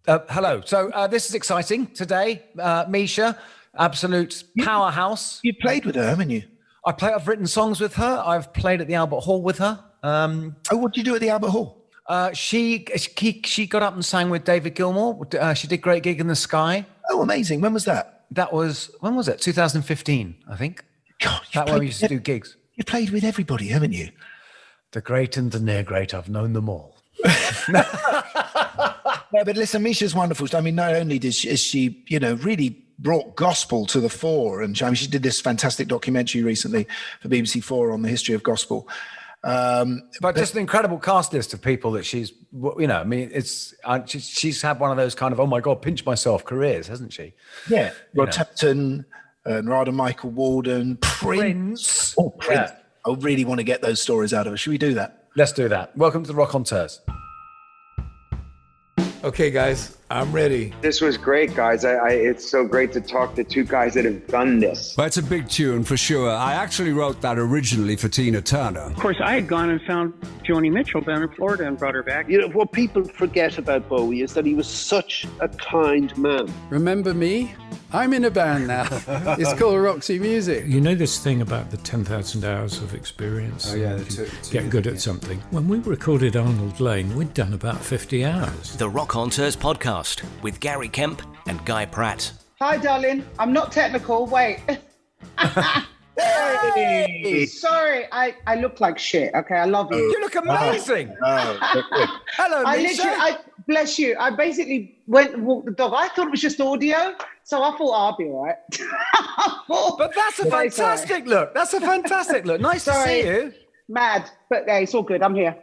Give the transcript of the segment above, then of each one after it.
Hello. So this is exciting today. Mica, absolute powerhouse. You played with her, haven't you? I've written songs with her. I've played at the Albert Hall with her. What did you do at the Albert Hall? She got up and sang with David Gilmour. She did Great Gig in the Sky. Oh, amazing. When was that? When was it? 2015, I think. God, that when we used to do gigs. You played with everybody, haven't you? The great and the near great, I've known them all. No, but listen, Misha's wonderful. I mean, not only is she, really brought gospel to the fore, and she did this fantastic documentary recently for BBC4 on the history of gospel. But just an incredible cast list of people that she's, she's had one of those kind of, oh my God, pinch myself careers, hasn't she? Yeah. Rod Temperton, Narada Michael Walden, Prince. Oh, Prince. Yeah. I really want to get those stories out of her. Should we do that? Let's do that. Welcome to the Rockonteurs. Okay, guys, I'm ready. This was great, guys. It's so great to talk to two guys that have done this. Well, it's a big tune for sure. I actually wrote that originally for Tina Turner. Of course, I had gone and found Joni Mitchell down in Florida and brought her back. What people forget about Bowie is that he was such a kind man. Remember me? I'm in a band now. It's called Roxy Music. You know this thing about the 10,000 hours of experience? Oh, yeah. Get good at something. When we recorded Arnold Lane, we'd done about 50 hours. The Rockonteurs podcast with Gary Kemp and Guy Pratt. Hi, darling. I'm not technical. Wait. Hey. Sorry, I look like shit. Okay, I love you. You look amazing. Hello, Misha. Bless you. I basically went and walked the dog. I thought it was just audio, so I thought I'll be all right. But that's a fantastic look. That's a fantastic look. Nice to see you. Mad, but hey, it's all good. I'm here.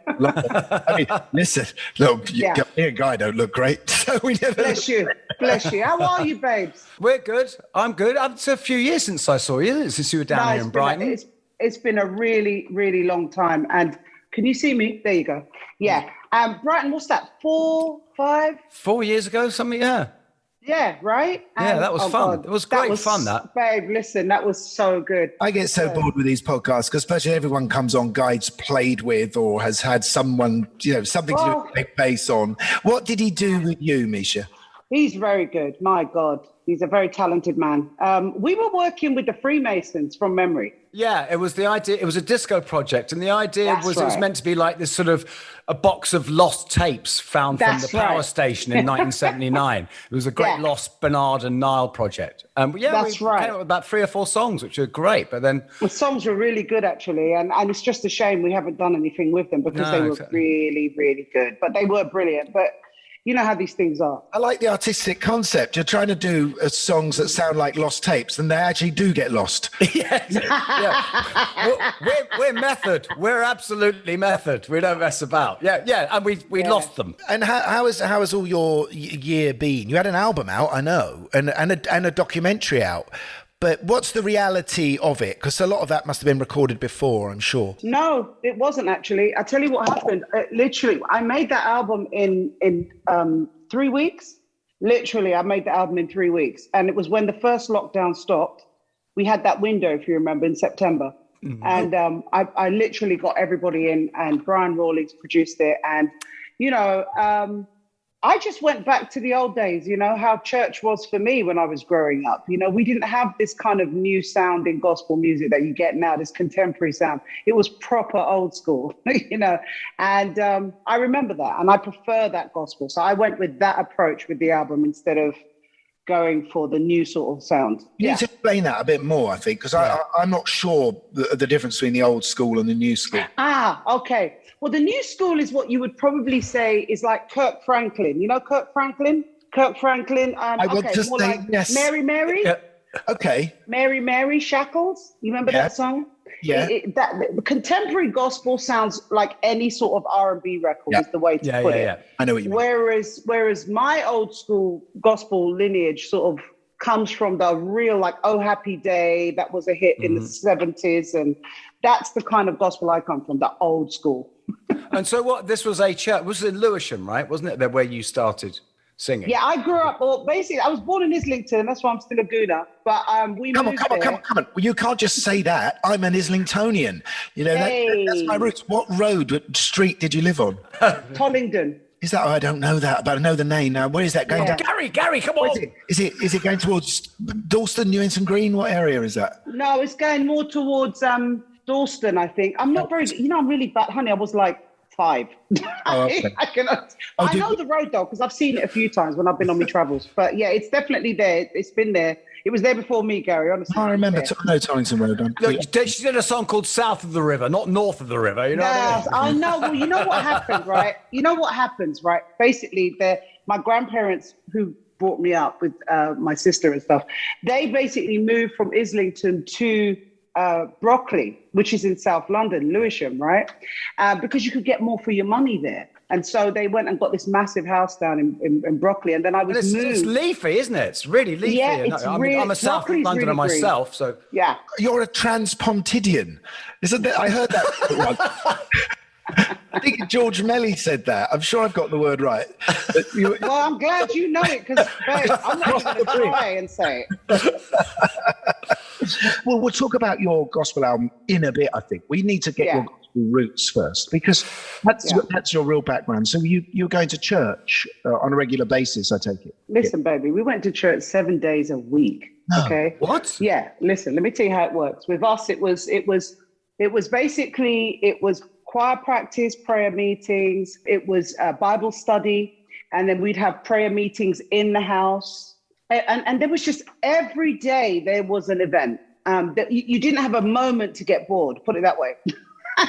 Listen, look, me and Guy don't look great, so we never. Bless you. How are you, babes? We're good. I'm good. It's a few years since I saw you, since you were down here in Brighton. It's been a really, really long time. And can you see me? There you go. Yeah. Brighton, what's that? 4, 5? 4 years ago, something, yeah. Yeah, right? Yeah, that was fun. God, it was great fun, that. Babe, listen, that was so good. I get so bored with these podcasts because especially everyone comes on Guy's played with or has had someone, something to do with big bass on. What did he do with you, Misha? He's very good. My God. He's a very talented man. We were working with the Freemasons from memory. Yeah, it was the idea. It was a disco project. And the idea it was meant to be like this sort of a box of lost tapes found from the power station in 1979. It was a great lost Bernard and Nile project. We came up with about 3 or 4 songs, which are great. But then the songs were really good, actually. And it's just a shame we haven't done anything with them because they were really, really good. But they were brilliant. But you know how these things are. I like the artistic concept. You're trying to do songs that sound like lost tapes, and they actually do get lost. We're method. We're absolutely method. We don't mess about. Yeah, and we lost them. And how has all your year been? You had an album out, I know, and a documentary out. But what's the reality of it? Because a lot of that must have been recorded before, I'm sure. No, it wasn't actually. I tell you what happened. Literally, I made that album in 3 weeks. Literally, I made the album in 3 weeks. And it was when the first lockdown stopped. We had that window, if you remember, in September. Mm-hmm. And I literally got everybody in, and Brian Rawlings produced it. And, I just went back to the old days, how church was for me when I was growing up. We didn't have this kind of new sound in gospel music that you get now, this contemporary sound. It was proper old school, and I remember that, and I prefer that gospel. So I went with that approach with the album instead of going for the new sort of sound. You need to explain that a bit more, I think, because I'm not sure the difference between the old school and the new school. Okay. Well, the new school is what you would probably say is like Kirk Franklin. You know Kirk Franklin? Kirk Franklin. I would just say like yes. Mary. Yeah. Okay. Mary Shackles. You remember that song? Yeah. The contemporary gospel sounds like any sort of R&B record is the way to put it. Yeah. I know what you mean. Whereas my old school gospel lineage sort of comes from the real, like, Oh Happy Day, that was a hit in the 70s. And that's the kind of gospel I come from, the old school. And so this was a church, was it in Lewisham, right? Wasn't it where you started singing? Yeah, I grew up, basically, I was born in Islington. That's why I'm still a Gooner. But we moved there. Come on. Well, you can't just say that. I'm an Islingtonian. That's my roots. What street did you live on? Tollington. Is that? Oh, I don't know that, but I know the name now. Where is that going down? Gary, come on! Is it going towards Dalston, Newington Green? What area is that? No, it's going more towards Dalston, I think. I'm not very, I'm really bad. Honey, I was like 5. Oh, okay. I know the road though, because I've seen it a few times when I've been on my travels. But yeah, it's definitely there. It's been there. It was there before me, Gary, honestly. I remember. I know Tollington Road. Look, she did a song called South of the River, not North of the River. You know what I mean? I know. Well, you know what happened, right? Basically, my grandparents who brought me up with my sister and stuff, they basically moved from Islington to Brockley, which is in South London, Lewisham, right? Because you could get more for your money there. And so they went and got this massive house down in Brockley. And then I was moved. It's leafy, isn't it? It's really leafy. Yeah, it's I'm a South Londoner really myself, so... Yeah. You're a transpontidian. Isn't that? I heard that. I think George Melly said that. I'm sure I've got the word right. Well, I'm glad you know it, because I'm not going to try and say it. Well, we'll talk about your gospel album in a bit, I think. We need to get your gospel roots first, because that's your real background. So you're going to church on a regular basis, I take it? Listen, baby, we went to church 7 days a week, okay? What? Yeah, listen, let me tell you how it works. With us, it was choir practice, prayer meetings, it was Bible study, and then we'd have prayer meetings in the house. And there was just every day there was an event. That you didn't have a moment to get bored, put it that way.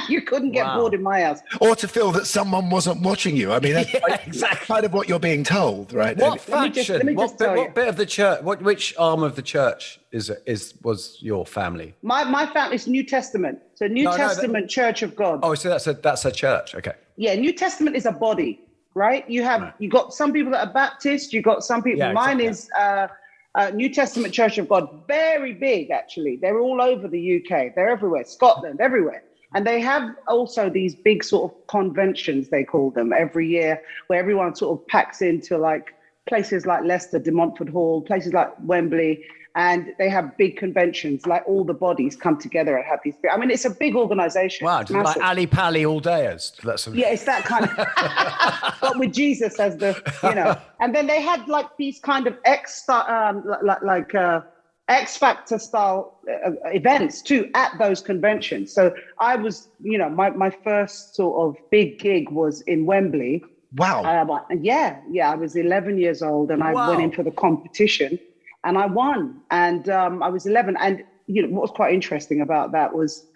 You couldn't get bored in my house. Or to feel that someone wasn't watching you. I mean, that's exactly kind of what you're being told, right? What faction? What bit of the church? Which arm of the church was your family? My family's New Testament. So New Testament Church of God. Oh, so that's a church. Okay. Yeah, New Testament is a body, right? You got some people that are Baptist. You got some people. Mine is New Testament Church of God. Very big, actually. They're all over the UK. They're everywhere. Scotland, everywhere. And they have also these big sort of conventions, they call them, every year, where everyone sort of packs into like places like Leicester, De Montfort Hall, places like Wembley, and they have big conventions, like all the bodies come together and have these. I mean, it's a big organization. Wow, like Ali Pali all dayers. Yeah, it's that kind of, but with Jesus as the, and then they had like these kind of X Factor style events too at those conventions. So I was, my first sort of big gig was in Wembley. Wow. I was 11 years old and I went into the competition and I won. And I was 11. And what was quite interesting about that was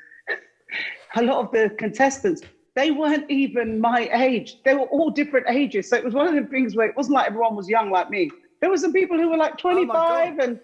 a lot of the contestants, they weren't even my age. They were all different ages. So it was one of the things where it wasn't like everyone was young like me. There were some people who were like 25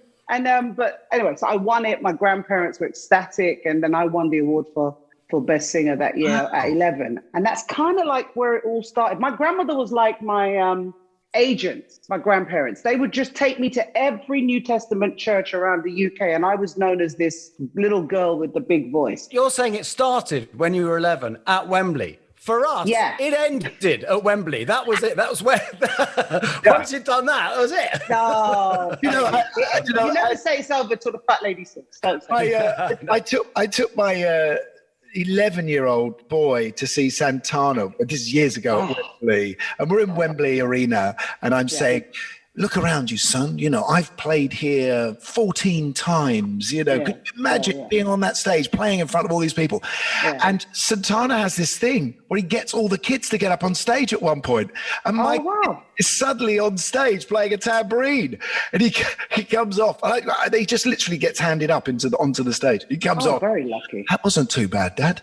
but anyway, so I won it. My grandparents were ecstatic, and then I won the award for best singer that year at 11. And that's kind of like where it all started. My grandmother was like my agent, my grandparents. They would just take me to every New Testament church around the UK, and I was known as this little girl with the big voice. You're saying it started when you were 11 at Wembley. For us, it ended at Wembley. That was it. That was where. Once you'd done that was it. No, you never say it's over till the fat lady sings. I took my 11-year-old boy to see Santana. This is years ago at Wembley, and we're in Wembley Arena, and I'm saying, look around you, son. I've played here 14 times. Could you imagine being on that stage, playing in front of all these people? Yeah. And Santana has this thing where he gets all the kids to get up on stage at one point. And Mike is suddenly on stage playing a tambourine. And he comes off. He just literally gets handed up onto the stage. He comes off. Very lucky. That wasn't too bad, Dad.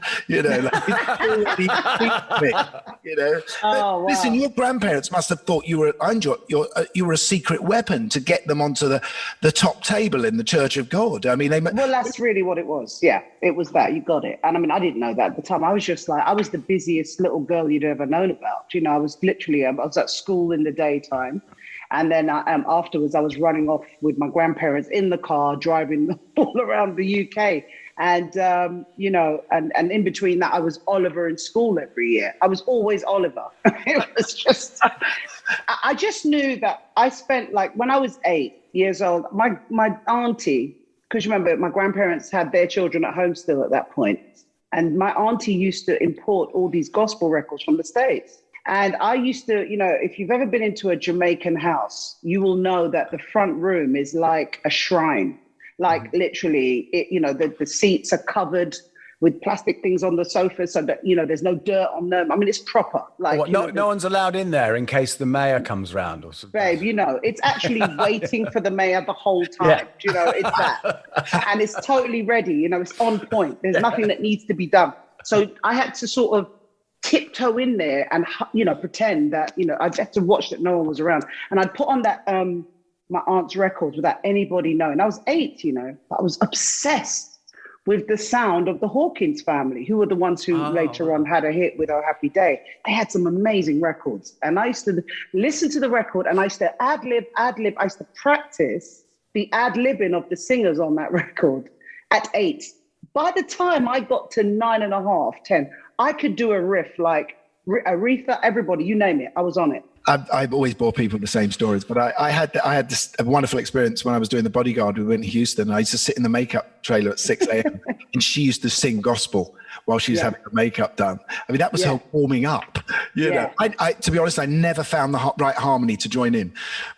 Listen, your grandparents must have thought you were a secret weapon to get them onto the top table in the Church of God. I mean, well, that's really what it was. Yeah, it was that. You got it. And I mean, I didn't know that at the time. I was just like, I was the busiest little girl you'd ever known about. I was literally, I was at school in the daytime. And then afterwards, I was running off with my grandparents in the car, driving all around the UK. And, and in between that, I was Oliver in school every year. I was always Oliver. It was just, I just knew that I spent when I was 8 years old, my auntie, because remember, my grandparents had their children at home still at that point. And my auntie used to import all these gospel records from the States. And I used to, if you've ever been into a Jamaican house, you will know that the front room is like a shrine. Like literally, the seats are covered with plastic things on the sofa so that, there's no dirt on them. I mean, it's proper. Like no one's allowed in there in case the mayor comes round or something. Babe, it's actually waiting for the mayor the whole time. Yeah. It's that. And it's totally ready. It's on point. There's nothing that needs to be done. So I had to sort of tiptoe in there and, pretend that, I'd have to watch that no one was around. And I'd put on that, my aunt's records without anybody knowing. I was 8, but I was obsessed with the sound of the Hawkins family, who were the ones who later on had a hit with Oh Happy Day. They had some amazing records. And I used to listen to the record and I used to ad-lib. I used to practice the ad-libbing of the singers on that record at 8. By the time I got to 9.5, 10, I could do a riff like Aretha, everybody, you name it, I was on it. I've always bore people the same stories, but I had this wonderful experience when I was doing The Bodyguard with Whitney Houston. I used to sit in the makeup trailer at 6 a.m. and she used to sing gospel while she was having her makeup done. I mean, that was her warming up. I to be honest, I never found the right harmony to join in.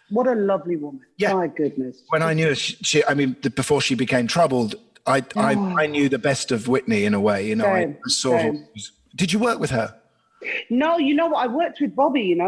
What a lovely woman. Yeah. My goodness. When I knew her, before she became troubled, I knew the best of Whitney in a way. I saw. Did you work with her? No, you know what? I worked with Bobby,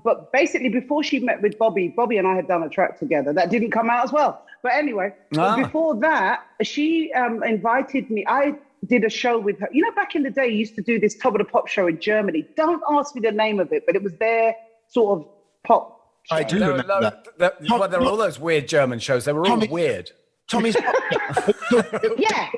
but basically before she met with Bobby and I had done a track together that didn't come out as well. But anyway, before that, she invited me. I did a show with her. Back in the day, you used to do this Top of the Pop show in Germany. Don't ask me the name of it, but it was their sort of pop show. I do remember that. There were all those weird German shows. They were all weird. Tommy's.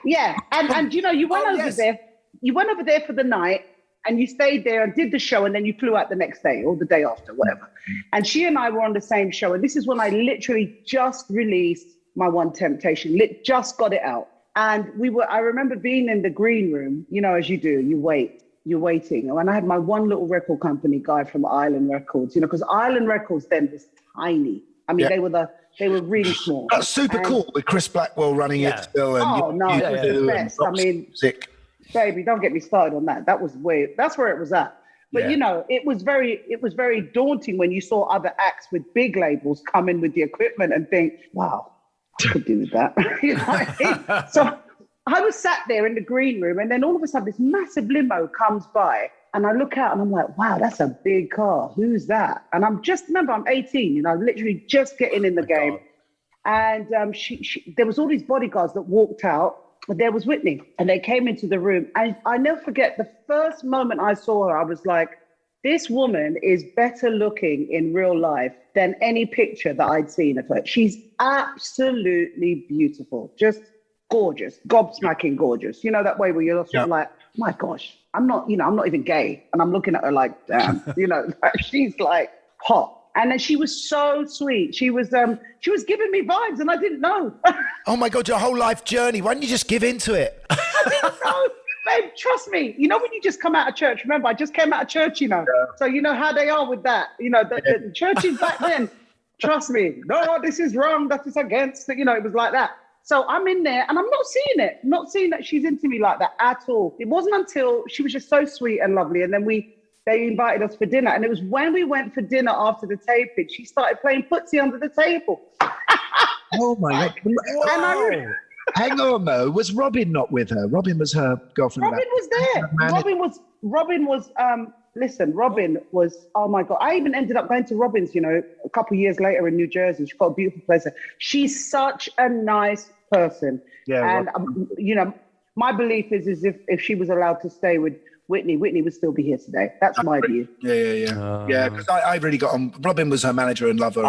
yeah. And you went over there. You went over there for the night. And you stayed there and did the show, and then you flew out the next day or the day after, whatever. And she and I were on the same show. And this is when I literally just released my One Temptation, just got it out. And I remember being in the green room, as you do, you're waiting. And I had my one little record company guy from Island Records, because Island Records then was tiny. I mean, they were really small. That's super cool with Chris Blackwell running it still. And it was the best. I mean, music. Baby, don't get me started on that. That was weird. That's where it was at. But it was very daunting when you saw other acts with big labels come in with the equipment and think, wow, I could do that. You know what I mean? So I was sat there in the green room, and then all of a sudden this massive limo comes by, and I look out and I'm like, wow, that's a big car. Who's that? And I'm 18, literally just getting in the game. God. And there was all these bodyguards that walked out. There was Whitney, and they came into the room. And I never forget the first moment I saw her, I was like, this woman is better looking in real life than any picture that I'd seen of her. She's absolutely beautiful, just gorgeous, gobsmacking gorgeous. That way where you're sort of like, my gosh, I'm not even gay. And I'm looking at her like, damn, she's like hot. And then she was so sweet. She was giving me vibes, and I didn't know. Oh my God, your whole life journey. Why didn't you just give into it? I didn't know. Babe, trust me. When you just come out of church, remember, I just came out of church, So you know how they are with that. The churches back then, trust me. No, this is wrong. That is against. It was like that. So I'm in there, and I'm not seeing it. Not seeing that she's into me like that at all. It wasn't until she was just so sweet and lovely, and then they invited us for dinner. And it was when we went for dinner after the taping, she started playing footsie under the table. Oh my God. And hang on, Mo. Was Robin not with her? Robin was her girlfriend. Robin was there. Robin was, oh my God. I even ended up going to Robin's, a couple of years later in New Jersey. She's got a beautiful place there. She's such a nice person. Yeah. And, my belief is if she was allowed to stay with Whitney would still be here today. That's my view. Yeah, because I really got on. Robin was her manager and lover,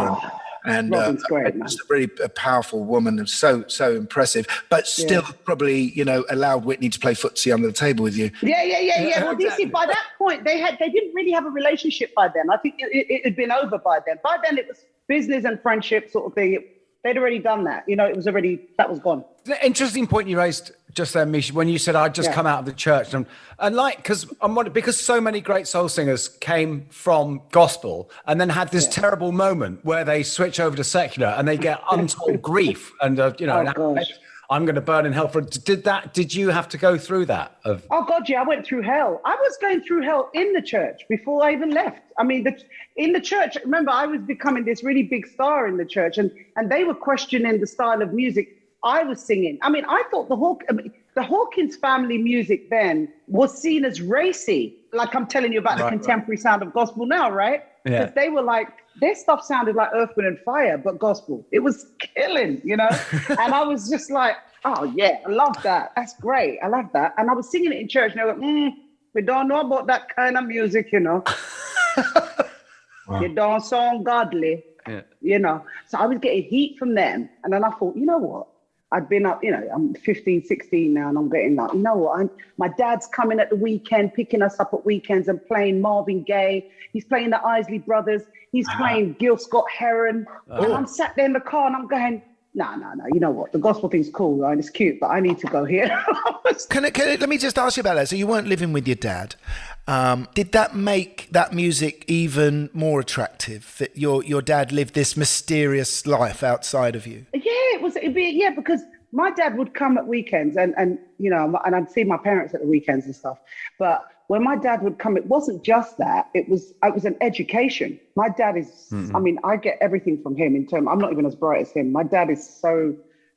and Robin's great, man. Just a really powerful woman, and so impressive. But still, probably allowed Whitney to play footsie under the table with you. Yeah. Well, you see, by that point, they didn't really have a relationship by then. I think it had been over by then. By then, it was business and friendship sort of thing. They'd already done that. It was already, that was gone. The interesting point you raised just there, Misha, when you said I'd just come out of the church, and because so many great soul singers came from gospel and then had this terrible moment where they switch over to secular and they get untold grief and I'm going to burn in hell for it. Did you have to go through that? Oh God, yeah, I went through hell. I was going through hell in the church before I even left. I mean, in the church, remember, I was becoming this really big star in the church, and they were questioning the style of music I was singing. I mean, I thought the Hawkins family music then was seen as racy. Like I'm telling you about the contemporary sound of gospel now, right? Yeah. Because they were like, their stuff sounded like Earth, Wind and Fire, but gospel. It was killing, you know? And I was just like, oh yeah, I love that. That's great. I love that. And I was singing it in church and they were like, we don't know about that kind of music, you know? Wow. You don't sound godly, you know? So I was getting heat from them. And then I thought, you know what? I'd been up, you know, I'm 15, 16 now, and I'm getting like, you know what? My dad's coming at the weekend, picking us up at weekends and playing Marvin Gaye. He's playing the Isley Brothers. He's playing Gil Scott-Heron. And I'm sat there in the car and I'm going, no. You know what? The gospel thing's cool, right? It's cute, but I need to go here. Let me just ask you about that. So you weren't living with your dad. Did that make that music even more attractive? That your dad lived this mysterious life outside of you? Yeah, because my dad would come at weekends and you know, and I'd see my parents at the weekends and stuff. But when my dad would come, it wasn't just that. It was an education. My dad is, I mean, I get everything from him in terms, I'm not even as bright as him. My dad's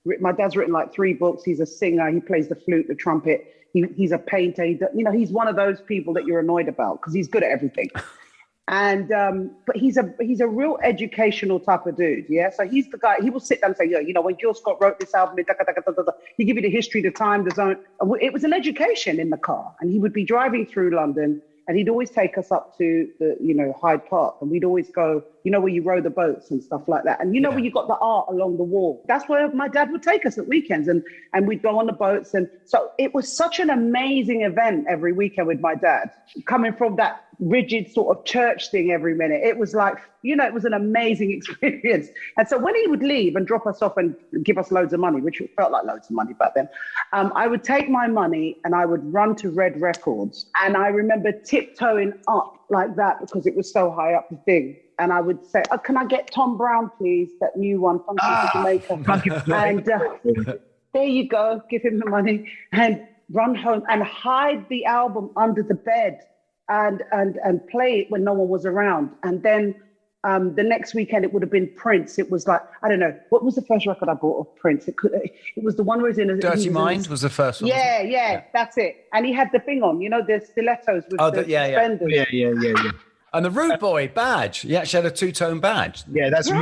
written like 3 books. He's a singer. He plays the flute, the trumpet. He's a painter. He's one of those people that you're annoyed about because he's good at everything. And but he's a real educational type of dude, yeah. So he's the guy. He will sit down and say, "Yeah, you know, when Gil Scott wrote this album, he give you the history, the time, the zone." It was an education in the car, and he would be driving through London, and he'd always take us up to the, you know, Hyde Park, and we'd always go, you know, where you row the boats and stuff like that, and you know where you got the art along the wall. That's where my dad would take us at weekends, and we'd go on the boats, and so it was such an amazing event every weekend with my dad, coming from that rigid sort of church thing every minute. It was like, you know, it was an amazing experience. And so when he would leave and drop us off and give us loads of money, which felt like loads of money back then, I would take my money and I would run to Red Records. And I remember tiptoeing up like that because it was so high up the thing. And I would say, "Oh, can I get Tom Brown, please? That new one, Funky for Jamaica." And there you go, give him the money and run home and hide the album under the bed and play it when no one was around. And then the next weekend it would have been Prince. It was like, I don't know, what was the first record I bought of Prince? It was the one where he was in Dirty Mind was the first one. Yeah, that's it. And he had the thing on, you know, the stilettos with the suspenders. Yeah. And the Rude Boy badge. He actually had a 2-tone badge. Yeah, that's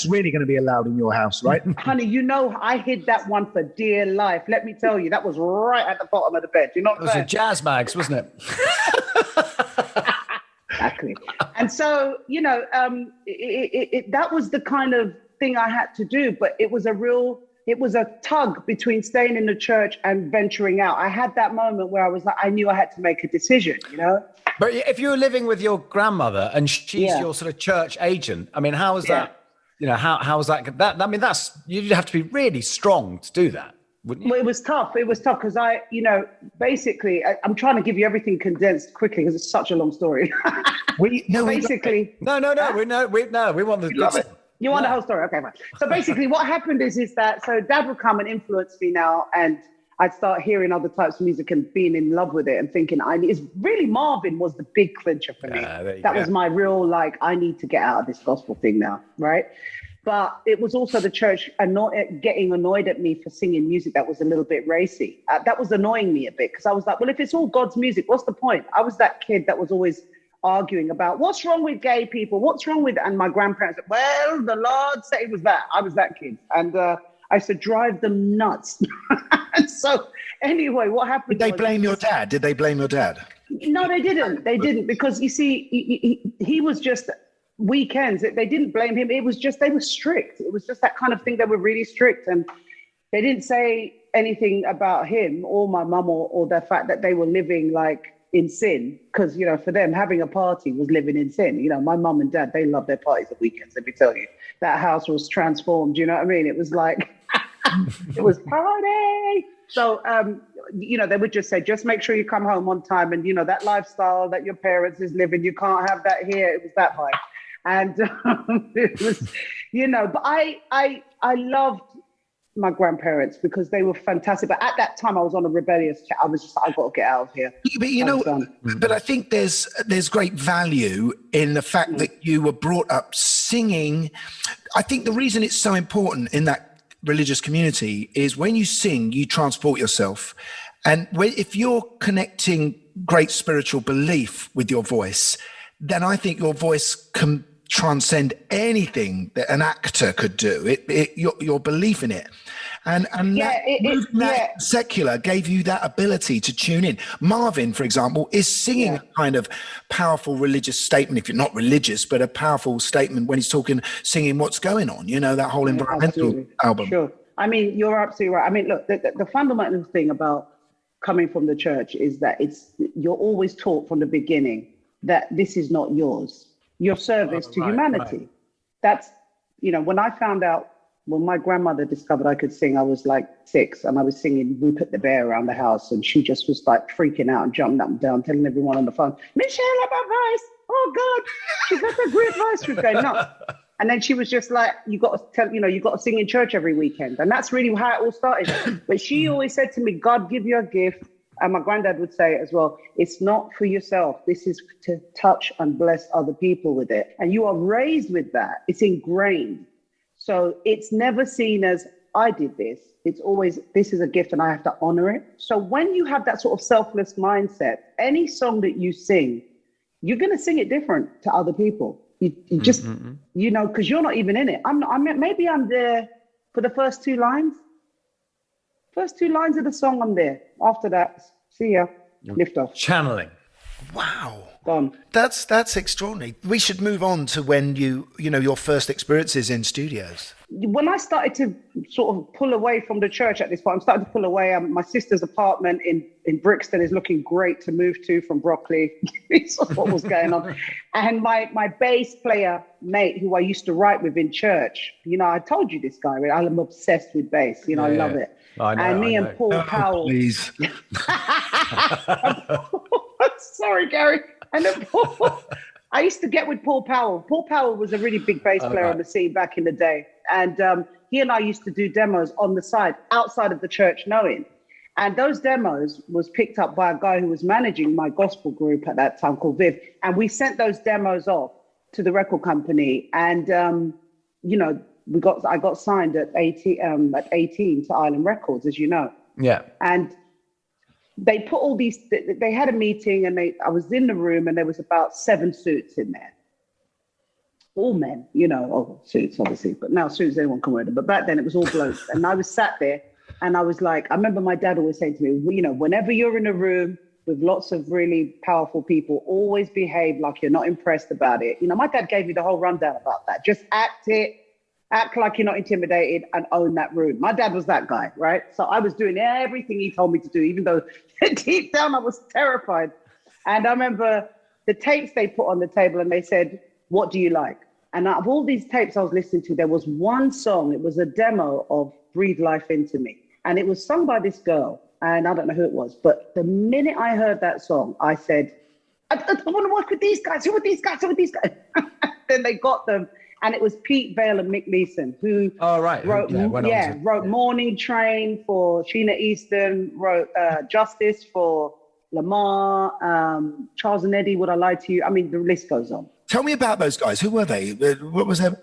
really going to be allowed in your house, right? Honey, you know, I hid that one for dear life. Let me tell you, that was right at the bottom of the bed. You know what I'm saying? It was a Jazz Mags, wasn't it? Exactly. And so, you know, that was the kind of thing I had to do, but it was a tug between staying in the church and venturing out. I had that moment where I was like, I knew I had to make a decision, you know? But if you were living with your grandmother and she's your sort of church agent, I mean, how was that? You know, how was that? I mean, you'd have to be really strong to do that, wouldn't you? Well, it was tough because basically, I'm trying to give you everything condensed quickly because it's such a long story. We want the. Love it. You want the whole story? Okay, fine. So basically what happened is that, so Dad would come and influence me now, and I'd start hearing other types of music and being in love with it and thinking, Marvin was the big clincher for me. That was my real, like, I need to get out of this gospel thing now, right? But it was also the church getting annoyed at me for singing music that was a little bit racy. That was annoying me a bit because I was like, well, if it's all God's music, what's the point? I was that kid that was always arguing about what's wrong with gay people, and my grandparents said, well, the Lord said it was that. I was that kid, and I used to drive them nuts. And so anyway, what happened? Did they blame your dad? No, they didn't, because you see, he was just weekends. They didn't blame him. It was just they were strict. It was just that kind of thing. They were really strict, and they didn't say anything about him or my mum or the fact that they were living like in sin, because, you know, for them having a party was living in sin. You know, my mum and dad, they love their parties at weekends. Let me tell you, that house was transformed. You know what I mean? It was like it was party. So you know, they would just say, just make sure you come home on time, and you know, that lifestyle that your parents is living, you can't have that here. It was that high. And it was, you know, but I loved my grandparents because they were fantastic. But at that time, I was on a rebellious chat. I was just like, I've got to get out of here. But you know, but I think there's great value in the fact that you were brought up singing. I think the reason it's so important in that religious community is when you sing, you transport yourself. And if you're connecting great spiritual belief with your voice, then I think your voice can transcend anything that an actor could do. Your belief in it, and that secular gave you that ability to tune in. Marvin, for example, is singing a kind of powerful religious statement. If you're not religious, but a powerful statement when he's singing what's going on. You know, that whole environmental album. Sure. I mean, you're absolutely right. I mean, look, the fundamental thing about coming from the church is that you're always taught from the beginning that this is not yours. Your service to humanity. Right. That's, when I found out, when my grandmother discovered I could sing, I was like 6 and I was singing Rupert the Bear around the house and she just was like freaking out and jumping up and down, telling everyone on the phone, Michelle, I have a voice. Oh God, she's got a great voice. She was going nuts. And then she was just like, you got to sing in church every weekend. And that's really how it all started. But she always said to me, God give you a gift. And my granddad would say it as well, it's not for yourself. This is to touch and bless other people with it. And you are raised with that. It's ingrained. So it's never seen as, I did this. It's always, this is a gift and I have to honor it. So when you have that sort of selfless mindset, any song that you sing, you're going to sing it different to other people. You just, because you're not even in it. Maybe I'm there for the first 2 lines. First 2 lines of the song, I'm there. After that, see ya, lift off. Channeling. Wow. Gone. That's extraordinary. We should move on to when your first experiences in studios. When I started to sort of pull away from the church at this point, I'm starting to pull away. My sister's apartment in Brixton is looking great to move to from Broccoli. It's what was going on. And my bass player mate, who I used to write with in church, I told you this guy, I'm obsessed with bass. I love it. I know, and me and Paul Powell. Please. Sorry, Gary. And then I used to get with Paul Powell. Paul Powell was a really big bass player on the scene back in the day. And he and I used to do demos on the side, outside of the church knowing. And those demos was picked up by a guy who was managing my gospel group at that time called Viv. And we sent those demos off to the record company. And, I got signed at 18 to Island Records, as you know. Yeah. And they put all these, they had a meeting and I was in the room and there was about 7 suits in there. All men, suits obviously, but now suits, anyone can wear them. But back then it was all blokes. And I was sat there and I was like, I remember my dad always saying to me, whenever you're in a room with lots of really powerful people, always behave like you're not impressed about it. My dad gave me the whole rundown about that. Just act like you're not intimidated and own that room. My dad was that guy, right? So I was doing everything he told me to do, even though deep down I was terrified. And I remember the tapes they put on the table and they said, what do you like? And out of all these tapes I was listening to, there was one song. It was a demo of Breathe Life Into Me. And it was sung by this girl. And I don't know who it was. But the minute I heard that song, I said, I want to work with these guys. Who are these guys? Who are these guys? Then they got them. And it was Pete Vale and Mick Leeson who wrote Morning Train for Sheena Easton, wrote Justice for Lamar, Charles and Eddie, Would I Lie to You? I mean, the list goes on. Tell me about those guys. Who were they? What was that?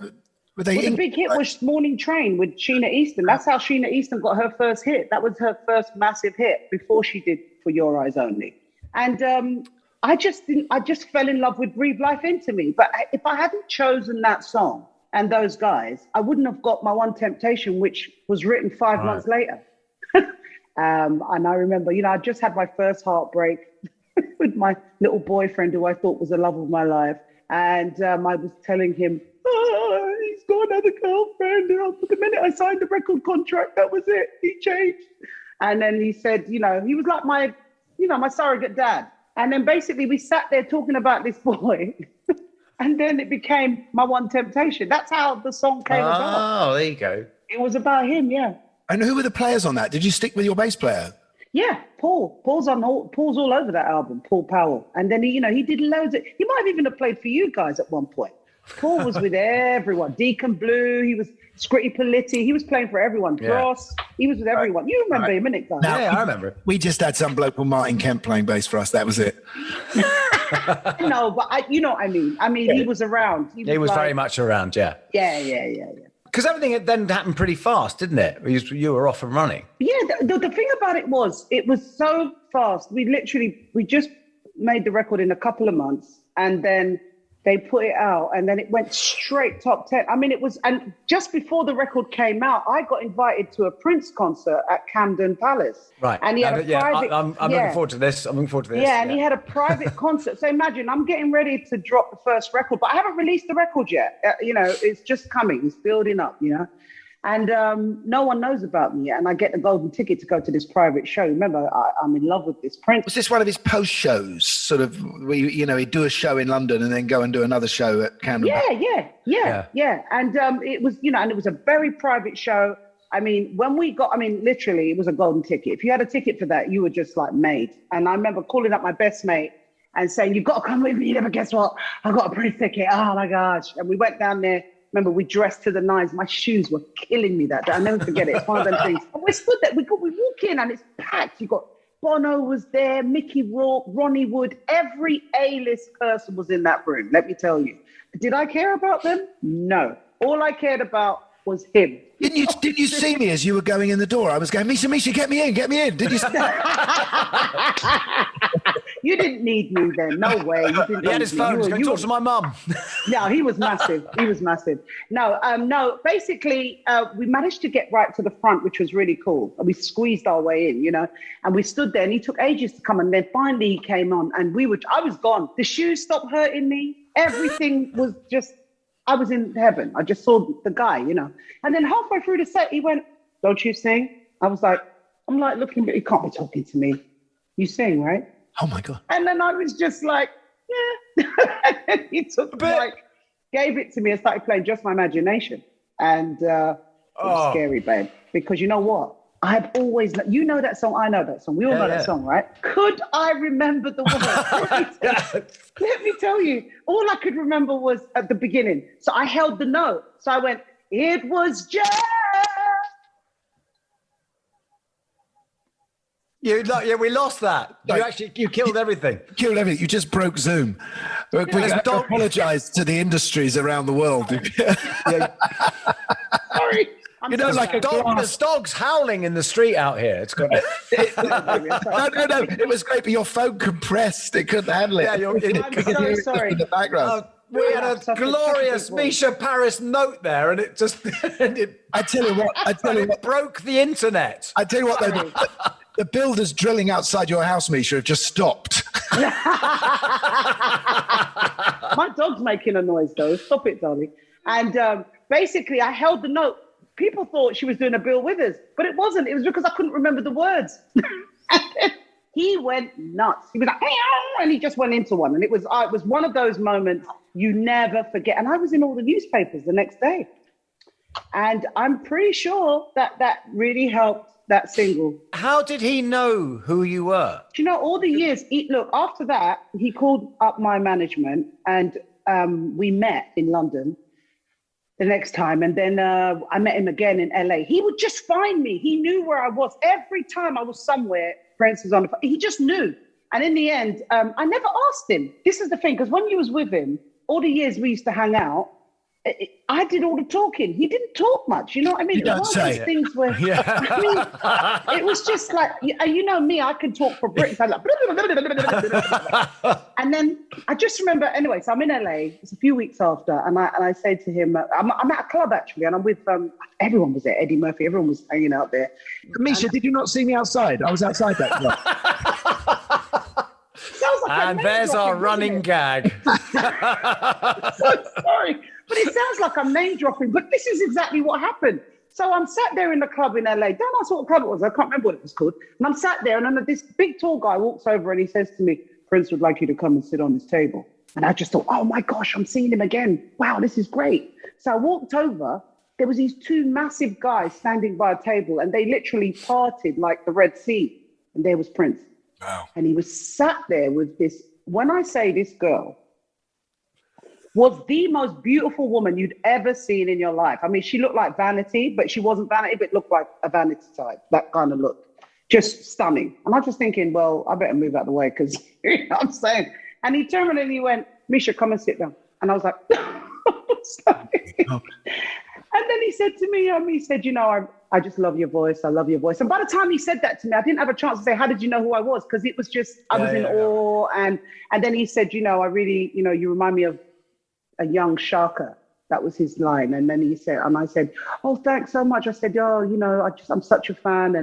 Were they? The big hit was Morning Train with Sheena Easton. That's how Sheena Easton got her first hit. That was her first massive hit before she did For Your Eyes Only. And I just fell in love with Breathe Life Into Me. But if I hadn't chosen that song and those guys, I wouldn't have got My One Temptation, which was written 5 months later. And I remember, I just had my first heartbreak with my little boyfriend who I thought was the love of my life. And I was telling him, he's got another girlfriend. But the minute I signed the record contract, that was it. He changed. And then he said, he was like my surrogate dad. And then basically we sat there talking about this boy and then it became My One Temptation. That's how the song came about. Oh, there you go. It was about him, yeah. And who were the players on that? Did you stick with your bass player? Yeah, Paul. Paul's all over that album, Paul Powell. And then he did loads he might have even have played for you guys at one point. Paul was with everyone. Deacon Blue, he was Scritti Politti, he was playing for everyone. Dross, he was with everyone. You remember him, innit, guys? Now, Yeah, I remember it. We just had some bloke called Martin Kemp playing bass for us. That was it. No, but you know what I mean. I mean, he was around. He was very much around, yeah. Yeah. Because everything had then happened pretty fast, didn't it? You were off and running. Yeah, the thing about it was so fast. We just made the record in a couple of months, and then they put it out, and then it went straight top 10. I mean, and just before the record came out, I got invited to a Prince concert at Camden Palace. Right. And he had a private... I'm looking forward to this. Yeah, and he had a private concert. So imagine, I'm getting ready to drop the first record, but I haven't released the record yet. It's just coming. It's building up, And no one knows about me yet. And I get the golden ticket to go to this private show. Remember, I'm in love with this Prince. Was this one of his post shows? Sort of, he'd do a show in London and then go and do another show at Camden. Yeah. And it was, and it was a very private show. I mean, literally, it was a golden ticket. If you had a ticket for that, you were just like made. And I remember calling up my best mate and saying, "You've got to come with me." But guess what? I got a Prince ticket. Oh my gosh. And we went down there. Remember, we dressed to the nines. My shoes were killing me that day. I'll never forget it. It's one of them things. And we stood there. We walk in and it's packed. You got Bono was there, Mickey Rourke, Ronnie Wood. Every A-list person was in that room. Let me tell you. Did I care about them? No. All I cared about was him. Didn't you see me as you were going in the door? I was going, Misha, get me in. Did you? You didn't need me then. No way. He had his phone. He's going to talk to my mum. No, he was massive. No. Basically, we managed to get right to the front, which was really cool. And we squeezed our way in, and we stood there. And he took ages to come, and then finally he came on, and I was gone. The shoes stopped hurting me. Everything was just. I was in heaven. I just saw the guy, And then halfway through the set, he went, "Don't you sing?" I'm like looking, but he can't be talking to me. You sing, right? Oh my God. And then I was just like, yeah. And he gave it to me and started playing Just My Imagination. And it was scary, babe. Because you know what? I've always, that song, I know that song. We all know that song, right? Could I remember the words? Let me tell you, all I could remember was at the beginning. So I held the note. So I went, "It was just." We lost that. You killed everything. You just broke Zoom. We apologize to the industries around the world. Sorry. There's dogs howling in the street out here. It's got. No. It was great, but your phone compressed. It couldn't handle it. I'm so sorry. In the background. We had a glorious Mica Paris note there, and it just. I tell you what. It broke the internet. I tell you what, though. The builders drilling outside your house, Misha, have just stopped. My dog's making a noise, though. Stop it, darling. And basically, I held the note. People thought she was doing a Bill Withers, but it wasn't. It was because I couldn't remember the words. And then he went nuts. He was like, "Hey, oh," and he just went into one. And it was one of those moments you never forget. And I was in all the newspapers the next day. And I'm pretty sure that really helped that single. How did he know who you were? All the years, look, after that, he called up my management and we met in London the next time. And then I met him again in LA. He would just find me. He knew where I was. Every time I was somewhere, Prince was on the phone. He just knew. And in the end, I never asked him. This is the thing, because when you was with him, all the years we used to hang out, I did all the talking. He didn't talk much. You know what I mean? You don't say it. Things where, I mean, it was just like, me, I can talk for Brits. I'm like, and then I just remember, anyway, so I'm in LA. It's a few weeks after. And I say to him, I'm at a club actually, and I'm with, everyone was there, Eddie Murphy, everyone was hanging out there. Misha, did you not see me outside? I was outside that club. And there's our running gag. So sorry. But it sounds like I'm name dropping, but this is exactly what happened. So I'm sat there in the club in LA. Don't ask what club it was. I can't remember what it was called. And I'm sat there, and then this big tall guy walks over and he says to me, "Prince would like you to come and sit on this table." And I just thought, oh my gosh, I'm seeing him again. Wow, this is great. So I walked over. There was these two massive guys standing by a table, and they literally parted like the Red Sea. And there was Prince. Wow. And he was sat there with this, when I say this girl, was the most beautiful woman you'd ever seen in your life. I mean, she looked like vanity, but she wasn't vanity, but looked like a vanity type, that kind of look. Just stunning. And I was just thinking, well, I better move out of the way because, you know what I'm saying? And he turned around and he went, Misha, come and sit down. And I was like, sorry. Oh. And then he said to me, he said, you know, I just love your voice. I love your voice. And by the time he said that to me, I didn't have a chance to say, how did you know who I was? Because it was just, I was in awe. And then he said, you know, I really, you know, you remind me of a young Shaka. That was his line. And then he said, and I said, oh, thanks so much. I said, oh, you know, I'm such a fan.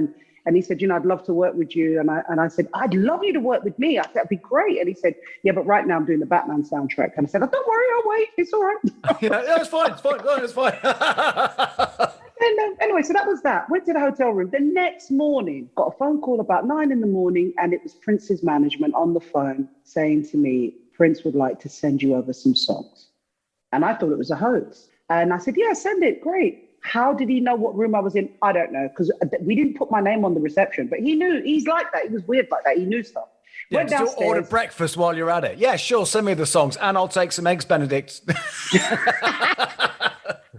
And he said, you know, I'd love to work with you. And I said, I'd love you to work with me. I said, that'd be great. And he said, yeah, but right now I'm doing the Batman soundtrack. And I said, oh, don't worry, I'll wait. It's all right. Yeah, it's fine. It's fine. No, it's fine. And anyway, so that was that. Went to the hotel room. The next morning, got a phone call about 9 a.m. and it was Prince's management on the phone saying to me, Prince would like to send you over some songs. And I thought it was a hoax. And I said, yeah, send it. Great. How did he know what room I was in? I don't know, because we didn't put my name on the reception, but he knew. He's like that. He was weird like that. He knew stuff. Yeah, Went downstairs. order breakfast while you're at it. Yeah, sure. Send me the songs and I'll take some Eggs Benedict.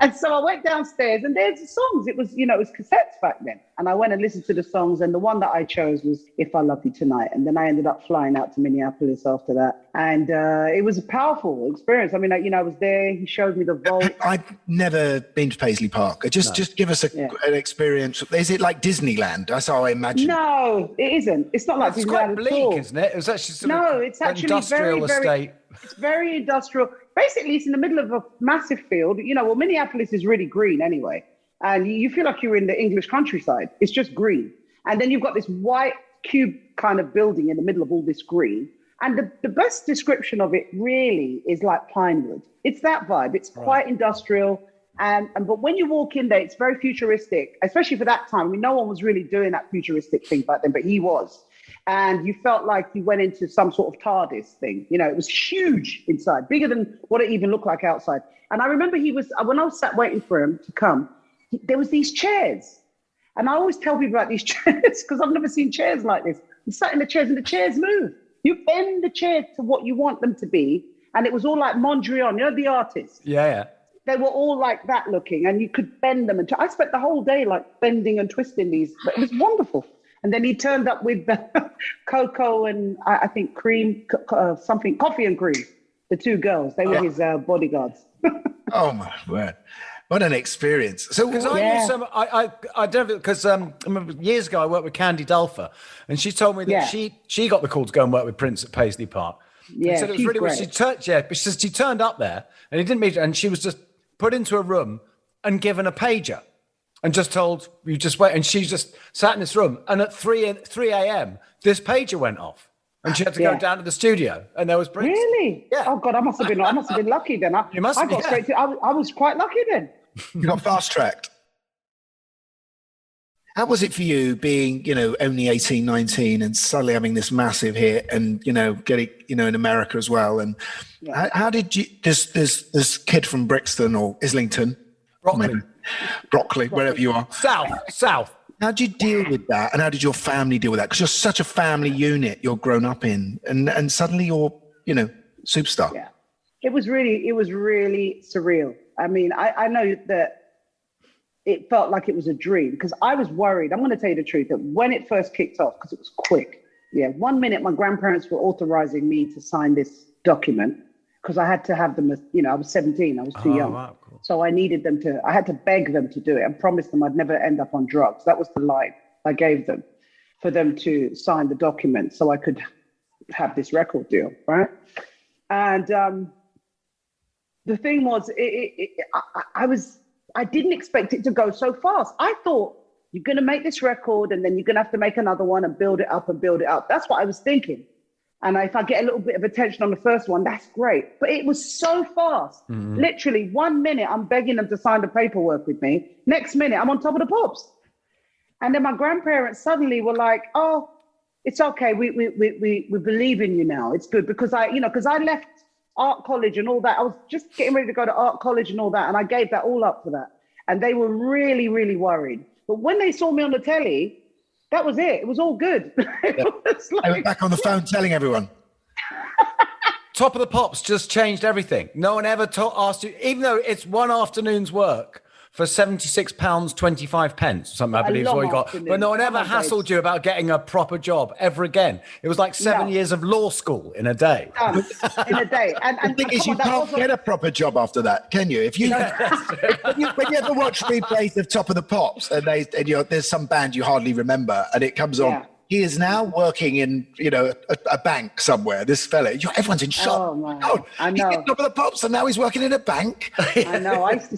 And so I went downstairs and there's the songs. It was, you know, it was cassettes back then. And I went and listened to the songs. And the one that I chose was If I Love You Tonight. And then I ended up flying out to Minneapolis after that. And it was a powerful experience. I mean, you know, I was there. He showed me the vault. I've never been to Paisley Park. Just give us an experience. Is it like Disneyland? That's how I imagine. No, it isn't. It's not like It's Disneyland quite bleak, at all. isn't it? It was actually it's actually industrial very, estate. It's very industrial. Basically, it's in the middle of a massive field. You know, well, Minneapolis is really green anyway. And you feel like you're in the English countryside. It's just green. And then you've got this white cube kind of building in the middle of all this green. And the best description of it really is like Pinewood. It's that vibe. It's quite industrial. But when you walk in there, it's very futuristic, especially for that time. I mean, no one was really doing that futuristic thing back then, but he was. And you felt like you went into some sort of TARDIS thing. You know, it was huge inside, bigger than what it even looked like outside. And I remember when I was sat waiting for him to come, there was these chairs. And I always tell people about these chairs because I've never seen chairs like this. I'm sat in the chairs and the chairs move. You bend the chairs to what you want them to be. And it was all like Mondrian, you know, the artist. Yeah. They were all like that looking and you could bend them. And I spent the whole day like bending and twisting these, but it was wonderful. And then he turned up with cocoa and I think cream, coffee and cream. The two girls, they were his bodyguards. Oh my word. What an experience. So because I don't, because I remember years ago I worked with Candy Dulfer and she told me that she got the call to go and work with Prince at Paisley Park. Yeah, and said it was really great. But she said she turned up there and he didn't meet her and she was just put into a room and given a pager and just told you just wait. And she just sat in this room and at 3 a.m. this pager went off. And she had to go down to the studio, and there was Prince. Really? Yeah. Oh God, I must have been lucky then. I got straight to. I was quite lucky then. You got fast tracked. How was it for you being, you know, only 18, 19 and suddenly having this massive hit and, you know, getting, you know, in America as well? And how did you, this kid from Brixton or Islington? Broccoli, wherever you are. South. How did you deal with that? And how did your family deal with that? Because you're such a family unit you're grown up in and suddenly you're, you know, superstar. Yeah, it was really surreal. I mean, I know that it felt like it was a dream because I was worried. I'm going to tell you the truth that when it first kicked off, because it was quick. Yeah, 1 minute my grandparents were authorizing me to sign this document because I had to have them, you know, I was 17, I was too young. Wow, cool. So I had to beg them to do it and promise them I'd never end up on drugs. That was the line I gave them for them to sign the document so I could have this record deal, right? And the thing was, I didn't expect it to go so fast. I thought you're going to make this record and then you're going to have to make another one and build it up and build it up. That's what I was thinking. And if I get a little bit of attention on the first one, that's great. But it was so fast. Mm-hmm. Literally 1 minute, I'm begging them to sign the paperwork with me. Next minute, I'm on top of the pops. And then my grandparents suddenly were like, oh, it's okay. We believe in you now. It's good. Because I left art college and all that. I was just getting ready to go to art college and all that. And I gave that all up for that. And they were really, really worried. But when they saw me on the telly, that was it. It was all good. I was back on the phone telling everyone. Top of the Pops just changed everything. No one ever asked you, even though it's one afternoon's work for £76.25, something I believe is what you got. But no one ever hassled you about getting a proper job ever again. It was like 7 years of law school in a day. In a day. And the thing is, you can't get a proper job after that, can you? If you when you ever watch replays of Top of the Pops and there's some band you hardly remember and it comes on. He is now working in, a bank somewhere. This fella, everyone's in shock. Oh my God! I know. He did Top of the Pops, and now he's working in a bank. I know. I used to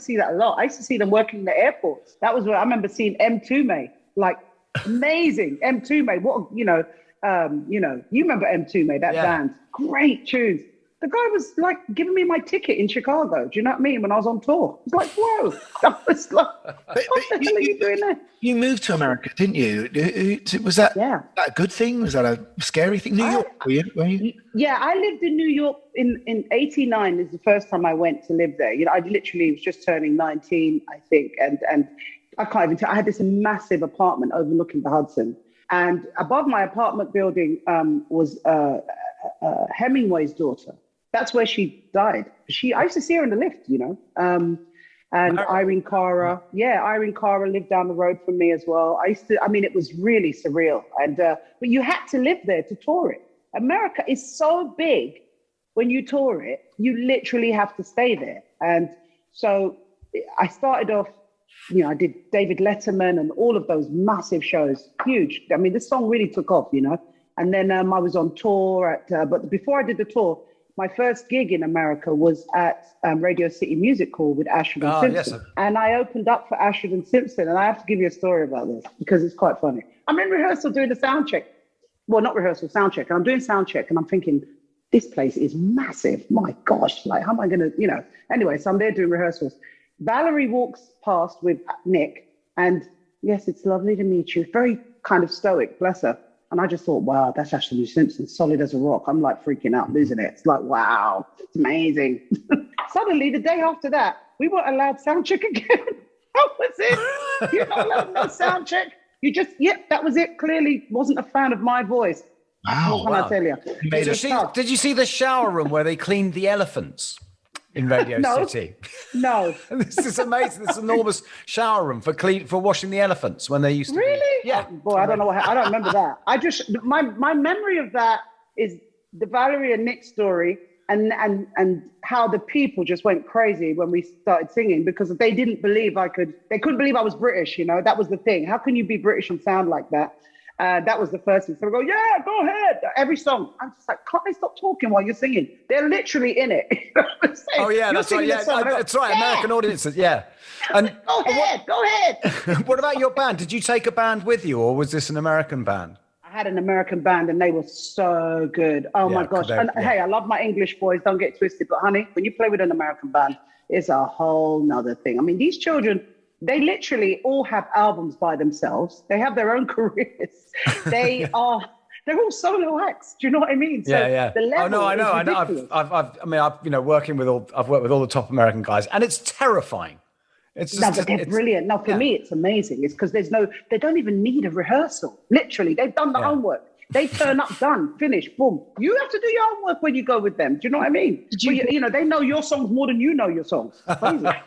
see that a lot. I used to see them working in the airports. That was where I remember seeing M2 like amazing M2 What you remember M2 that band? Great tunes. The guy was like giving me my ticket in Chicago. Do you know what I mean? When I was on tour, it's like, whoa! I was like, what the hell are you doing there? You moved to America, didn't you? Was that a good thing? Was that a scary thing? New York, were you? Yeah, I lived in New York in '89. Is the first time I went to live there. I literally was just turning 19, I think, and I can't even tell. I had this massive apartment overlooking the Hudson, and above my apartment building was Hemingway's daughter. That's where she died. I used to see her in the lift, and Irene Cara. Yeah, Irene Cara lived down the road from me as well. It was really surreal. But you had to live there to tour it. America is so big. When you tour it, you literally have to stay there. And so I started off, I did David Letterman and all of those massive shows, huge. I mean, this song really took off, And then I was on tour but before I did the tour, my first gig in America was at Radio City Music Hall with Ashford and Simpson. Yes. And I opened up for Ashford and Simpson. And I have to give you a story about this because it's quite funny. I'm in rehearsal doing the sound check. Well, not rehearsal, sound check. And I'm doing sound check and I'm thinking, this place is massive. My gosh, how am I going to, Anyway, so I'm there doing rehearsals. Valerie walks past with Nick and, yes, it's lovely to meet you. Very kind of stoic, bless her. And I just thought, wow, that's Ashton Simpson, solid as a rock. I'm like freaking out, losing it. It's like, wow, it's amazing. Suddenly, the day after that, we weren't allowed sound check again. That was it. You're not allowed no sound check. You just, that was it. Clearly wasn't a fan of my voice. Wow. What can I tell you? Did you see the shower room where they cleaned the elephants? In Radio City. No. This is amazing. This enormous shower room for washing the elephants when they used to. Really? Yeah. Oh, boy, I don't know. I don't remember that. I just my memory of that is the Valerie and Nick story, and how the people just went crazy when we started singing because they didn't believe They couldn't believe I was British. That was the thing. How can you be British and sound like that? That was the first thing. So we go, yeah, go ahead. Every song. I'm just like, can't they stop talking while you're singing? They're literally in it. Oh, yeah, that's right. Yeah, that's right. American audiences, yeah. And go ahead. What about your band? Did you take a band with you or was this an American band? I had an American band and they were so good. Oh, my gosh. And hey, I love my English boys. Don't get twisted. But, honey, when you play with an American band, it's a whole nother thing. I mean, these children... They literally all have albums by themselves. They have their own careers. They're all solo acts. Do you know what I mean? So yeah. The level I know. I've worked with all the top American guys, and it's terrifying. It's just, they're brilliant. Now, for me, it's amazing. It's because they don't even need a rehearsal. Literally, they've done the homework. They turn up, done, finished, boom. You have to do your homework when you go with them. Do you know what I mean? They know your songs more than you know your songs.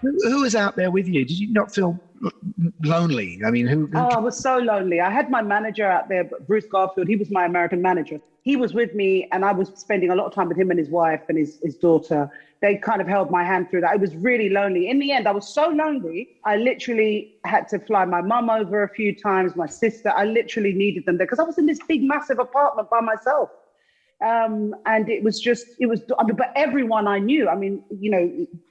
Who was out there with you? Did you not feel lonely? I mean, who? I was so lonely. I had my manager out there, Bruce Garfield. He was my American manager. He was with me, and I was spending a lot of time with him and his wife and his daughter. They kind of held my hand through that. I was really lonely. In the end, I was so lonely, I literally had to fly my mum over a few times, my sister. I literally needed them there because I was in this big, massive apartment by myself. And but everyone I knew,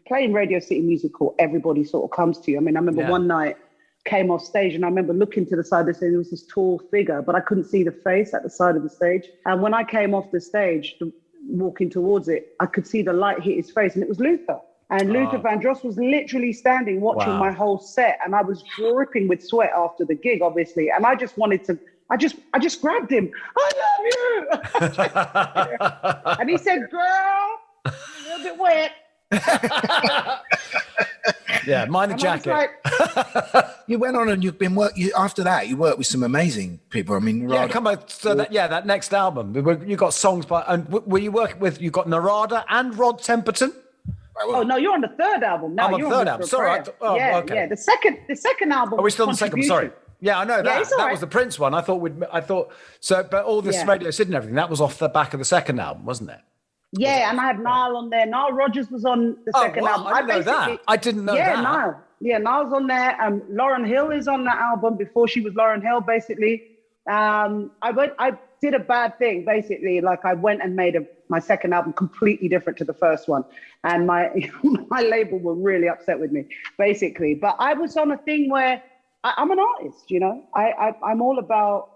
playing Radio City Music Hall, everybody sort of comes to you. I mean, I remember one night, came off stage and I remember looking to the side of the stage, there was this tall figure, but I couldn't see the face at the side of the stage. And when I came off the stage, walking towards it, I could see the light hit his face and it was Luther. And Luther Vandross was literally standing watching my whole set and I was dripping with sweat after the gig, obviously. And I just wanted to, I just grabbed him. I love you. And he said, girl, a little bit wet. Yeah, mind the And I was jacket. like, You went on and after that, you worked with some amazing people. I mean, Yeah, come on. So that next album, you got songs by, and were you working with, you got Narada and Rod Temperton? oh no, you're on the third album. No, I'm on you're third on album. Whisper of Sorry. Prayer. Oh, yeah, okay. yeah. The second album. Are we still on the second? Sorry. Yeah, I know that. it's all That right. was the Prince one. I thought so, but all this Radio City and everything, that was off the back of the second album, wasn't it? Yeah, and I had Nile on there. Nile Rodgers was on the second album. I didn't know that. I didn't know that. Yeah, Nile. Yeah, Nile's on there. Lauryn Hill is on that album before she was Lauryn Hill, basically. I did a bad thing, basically. Like, I went and made my second album completely different to the first one. And my label were really upset with me, basically. But I was on a thing where I'm an artist, you know. I'm all about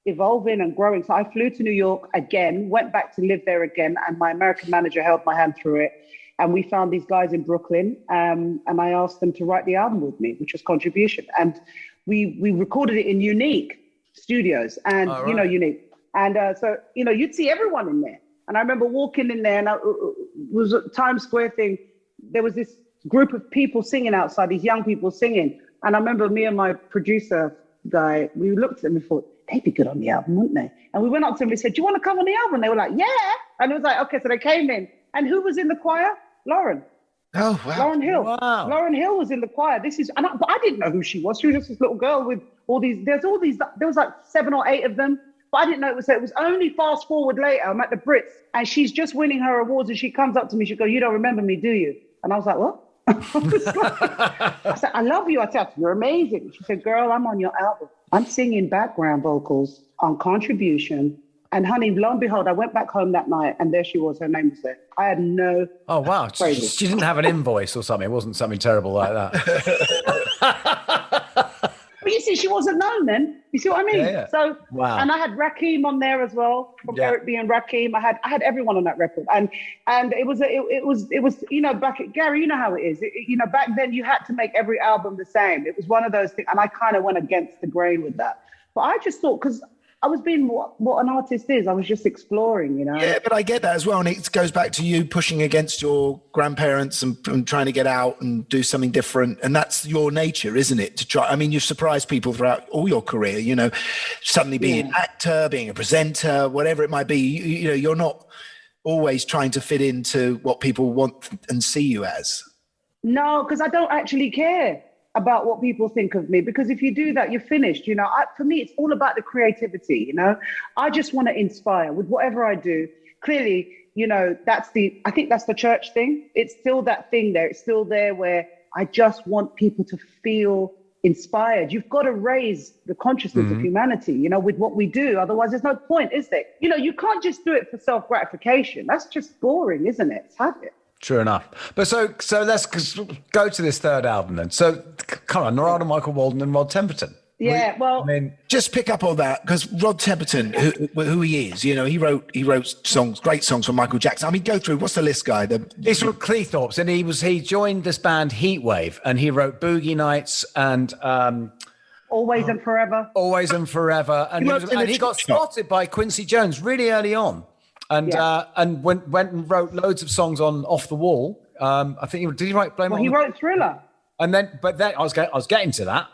evolving and growing. So I flew to New York again, went back to live there again, and my American manager held my hand through it. And we found these guys in Brooklyn, and I asked them to write the album with me, which was Contribution. And we recorded it in Unique Studios, and you know, Unique. And so, you know, you'd see everyone in there. And I remember walking in there, and it was a Times Square thing. There was this group of people singing outside, these young people singing. And I remember me and my producer guy, we looked at them and thought, they'd be good on the album, wouldn't they? And we went up to them and we said, do you want to come on the album? And they were like, yeah. And it was like, okay, so they came in. And who was in the choir? Lauren. Oh, wow. Lauryn Hill. Wow. Lauryn Hill was in the choir. But I didn't know who she was. She was just this little girl with there was like 7 or 8 of them. But I didn't know it was only fast forward later. I'm at the Brits and she's just winning her awards and she comes up to me. She goes, you don't remember me, do you? And I was like, what? I said, I love you. I said, you're amazing. She said, girl, I'm on your album. I'm singing background vocals on Contribution. And honey, lo and behold, I went back home that night and there she was. Her name was there. I had no... Oh, wow. She didn't have an invoice or something. It wasn't something terrible like that. But you see, she wasn't known then. You see what I mean? Yeah. So, wow. And I had Rakim on there as well, from Eric B and Rakim. I had everyone on that record, and it was you know, Gary, you know how it is. You know, back then you had to make every album the same. It was one of those things, and I kind of went against the grain with that. But I just thought, because I was being what an artist is. I was just exploring, you know. Yeah, but I get that as well. And it goes back to you pushing against your grandparents and trying to get out and do something different. And that's your nature, isn't it? To try. I mean, you've surprised people throughout all your career, you know, suddenly being an actor, being a presenter, whatever it might be. You know, you're not always trying to fit into what people want and see you as. No, because I don't actually care about what people think of me, because if you do that, you're finished. You know, for me, it's all about the creativity. You know, I just want to inspire with whatever I do. Clearly, you know, I think that's the church thing. It's still that thing there. It's still there where I just want people to feel inspired. You've got to raise the consciousness of humanity, you know, with what we do. Otherwise, there's no point, is there? You know, you can't just do it for self-gratification. That's just boring, isn't it? It's habit. True enough. But so let's go to this third album then. So come on, Narada, Michael Walden and Rod Temperton. Yeah, well, I mean, just pick up on that, because Rod Temperton, who he is, you know, he wrote songs, great songs for Michael Jackson. I mean, go through, what's the list, guy? He's from Cleethorpes, and he joined this band Heatwave, and he wrote Boogie Nights and Always and Forever. Always and Forever, and he got spotted by Quincy Jones really early on. And went and wrote loads of songs on Off the Wall. I think did he write Blame? Well, he wrote Thriller. And then I was getting to that.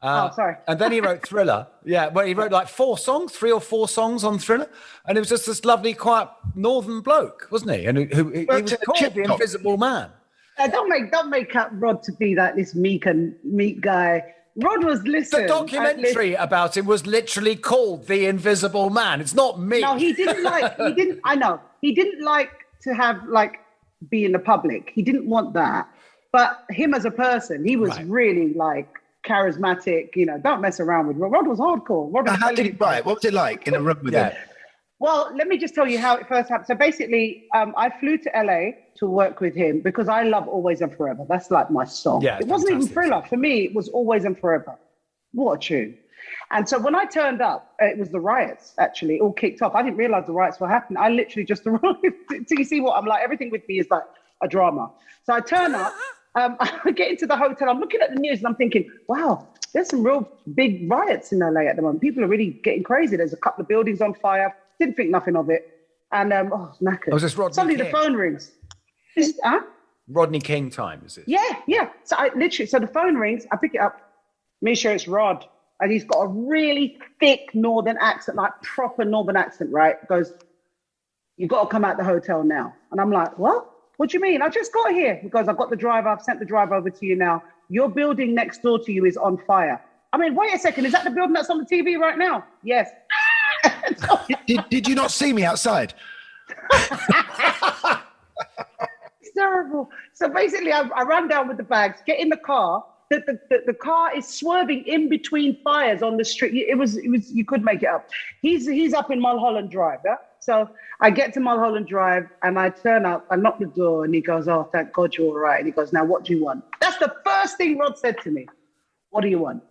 Sorry. And then he wrote Thriller. Yeah, well, he wrote like 3 or 4 songs on Thriller, and it was just this lovely, quiet northern bloke, wasn't he? And he was called the Invisible Man. Don't make up Rod to be like this meek guy. Rod was The documentary about him was literally called The Invisible Man. It's not me. No, he didn't like to have be in the public. He didn't want that. But him as a person, he was really charismatic. You know, don't mess around with Rod. Rod was hardcore. How did he write? What was it like in a room with him? Well, let me just tell you how it first happened. So basically, I flew to LA to work with him because I love Always and Forever. That's like my song. Yeah, it wasn't even Thriller. For me, it was Always and Forever. What a tune. And so when I turned up, it was the riots, actually, all kicked off. I didn't realize the riots were happening. I literally just arrived. So you see what I'm like? Everything with me is like a drama. So I turn up, I get into the hotel. I'm looking at the news and I'm thinking, wow, there's some real big riots in LA at the moment. People are really getting crazy. There's a couple of buildings on fire. Didn't think nothing of it. And, knackered. Was this Rodney Suddenly King? The phone rings. Rodney King time, is it? Yeah. So the phone rings, I pick it up. Misha, it's Rod. And he's got a really thick northern accent, like proper northern accent, right? Goes, "You've got to come out the hotel now." And I'm like, "What? What do you mean? I just got here." He goes, "I've got the driver. I've sent the driver over to you now. Your building next door to you is on fire." I mean, wait a second. Is that the building that's on the TV right now? Yes. Did you not see me outside? It's terrible. So basically, I ran down with the bags, get in the car. The car is swerving in between fires on the street. It was you could make it up. He's up in Mulholland Drive. Yeah? So I get to Mulholland Drive and I turn up, I knock the door and he goes, "Oh, thank God you're all right." And he goes, "Now what do you want?" That's the first thing Rod said to me. "What do you want?"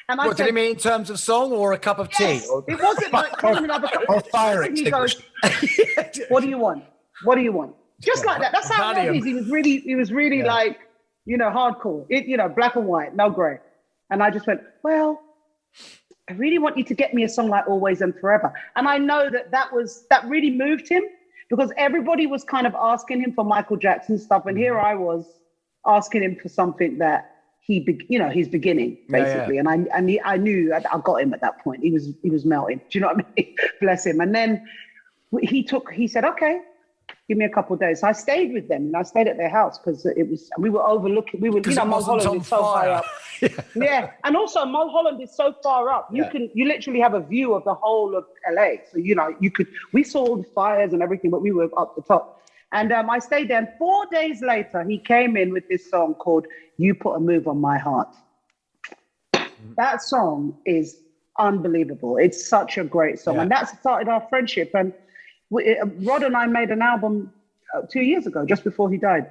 And I What said, did he mean in terms of song or a cup of tea? yes, it wasn't like, "Come on, have a cup." Or fire He goes, extinguisher. "What do you want? What do you want?" Just like that. That's how Rod is. He was really like, hardcore. Black and white, no gray. And I just went, "Well, I really want you to get me a song like Always and Forever." And I know that really moved him because everybody was kind of asking him for Michael Jackson stuff. And here I was asking him for something that he's beginning basically. Yeah. And I knew I got him at that point. He was melting. Do you know what I mean? Bless him. And then he said, "Okay, give me a couple of days." So I stayed with them and I stayed at their house because we were overlooking, Mulholland is so high up. Yeah. And also Mulholland is so far up. You literally have a view of the whole of LA. So, we saw all the fires and everything, but we were up the top. And I stayed there. And 4 days later, he came in with this song called "You Put a Move on My Heart." That song is unbelievable. It's such a great song. And that started our friendship. And Rod and I made an album 2 years ago, just before he died,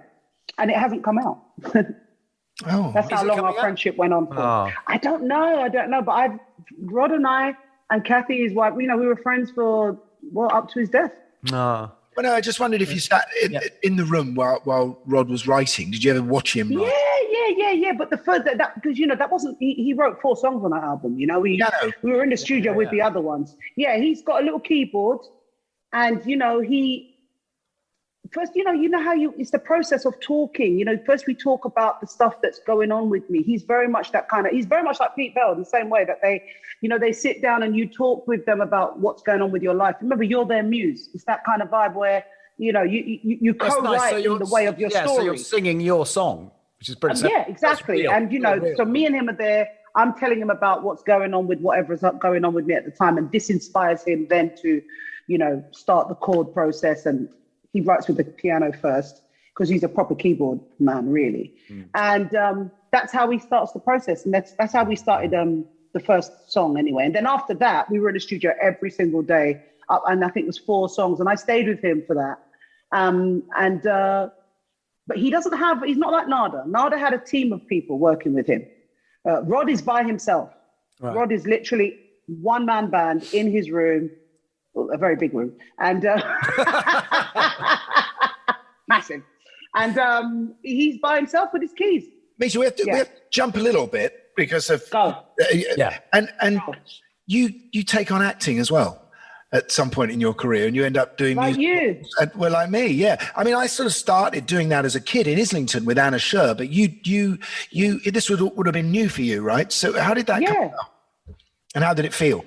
and it hasn't come out. That's how long our friendship went on for. Oh. I don't know, but Rod and I and Kathy, his wife, we were friends for up to his death. No. Well, no, I just wondered if you sat in the room while Rod was writing. Did you ever watch him write? Yeah. But the first because that wasn't. He wrote 4 songs on that album. We were in the studio with the other ones. Yeah, he's got a little keyboard. And, it's the process of talking. First we talk about the stuff that's going on with me. He's very much he's very much like Pete Bell in the same way that they sit down and you talk with them about what's going on with your life. Remember, you're their muse. It's that kind of vibe where, you co-write in the way of your story. So you're singing your song, which is pretty Yeah, exactly. And, so me and him are there. I'm telling him about what's going on with whatever's going on with me at the time. And this inspires him then to, start the chord process. And he writes with the piano first because he's a proper keyboard man, really. And that's how he starts the process. And that's how we started the first song anyway. And then after that, we were in the studio every single day. And I think it was 4 songs. And I stayed with him for that. But he's not like Nada. Nada had a team of people working with him. Rod is by himself. Right. Rod is literally one-man band in his room, a very big room, and massive. And he's by himself with his keys. Misha, we have to jump a little bit because of and you take on acting as well at some point in your career, and you end up doing like music. Well, like me, yeah. I mean, I sort of started doing that as a kid in Islington with Anna Scher, but you this would have been new for you, right? So how did that come about? And how did it feel?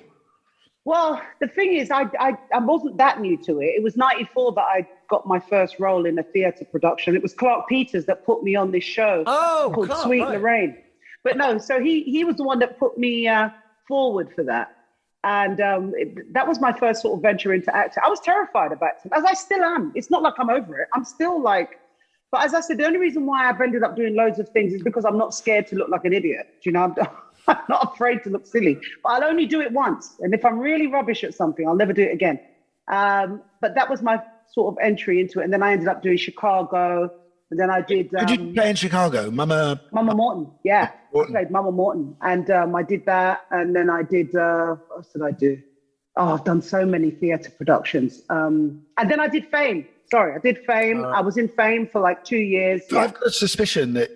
Well, the thing is, I wasn't that new to it. It was 94 that I got my first role in a theatre production. It was Clark Peters that put me on this show called Sweet Lorraine. But no, so he was the one that put me forward for that. And that was my first sort of venture into acting. I was terrified of acting, as I still am. It's not like I'm over it. I'm still like, but as I said, the only reason why I've ended up doing loads of things is because I'm not scared to look like an idiot. Do you know, I'm not afraid to look silly, but I'll only do it once. And if I'm really rubbish at something, I'll never do it again. But that was my sort of entry into it. And then I ended up doing Chicago. And then I did... Did you play in Chicago? Mama Morton, yeah. Morton. I played Mama Morton. And I did that. And then I did... what else did I do? Oh, I've done so many theatre productions. And then I did Fame. Sorry, I did Fame. I was in Fame for like 2 years. Yeah. I've got a suspicion that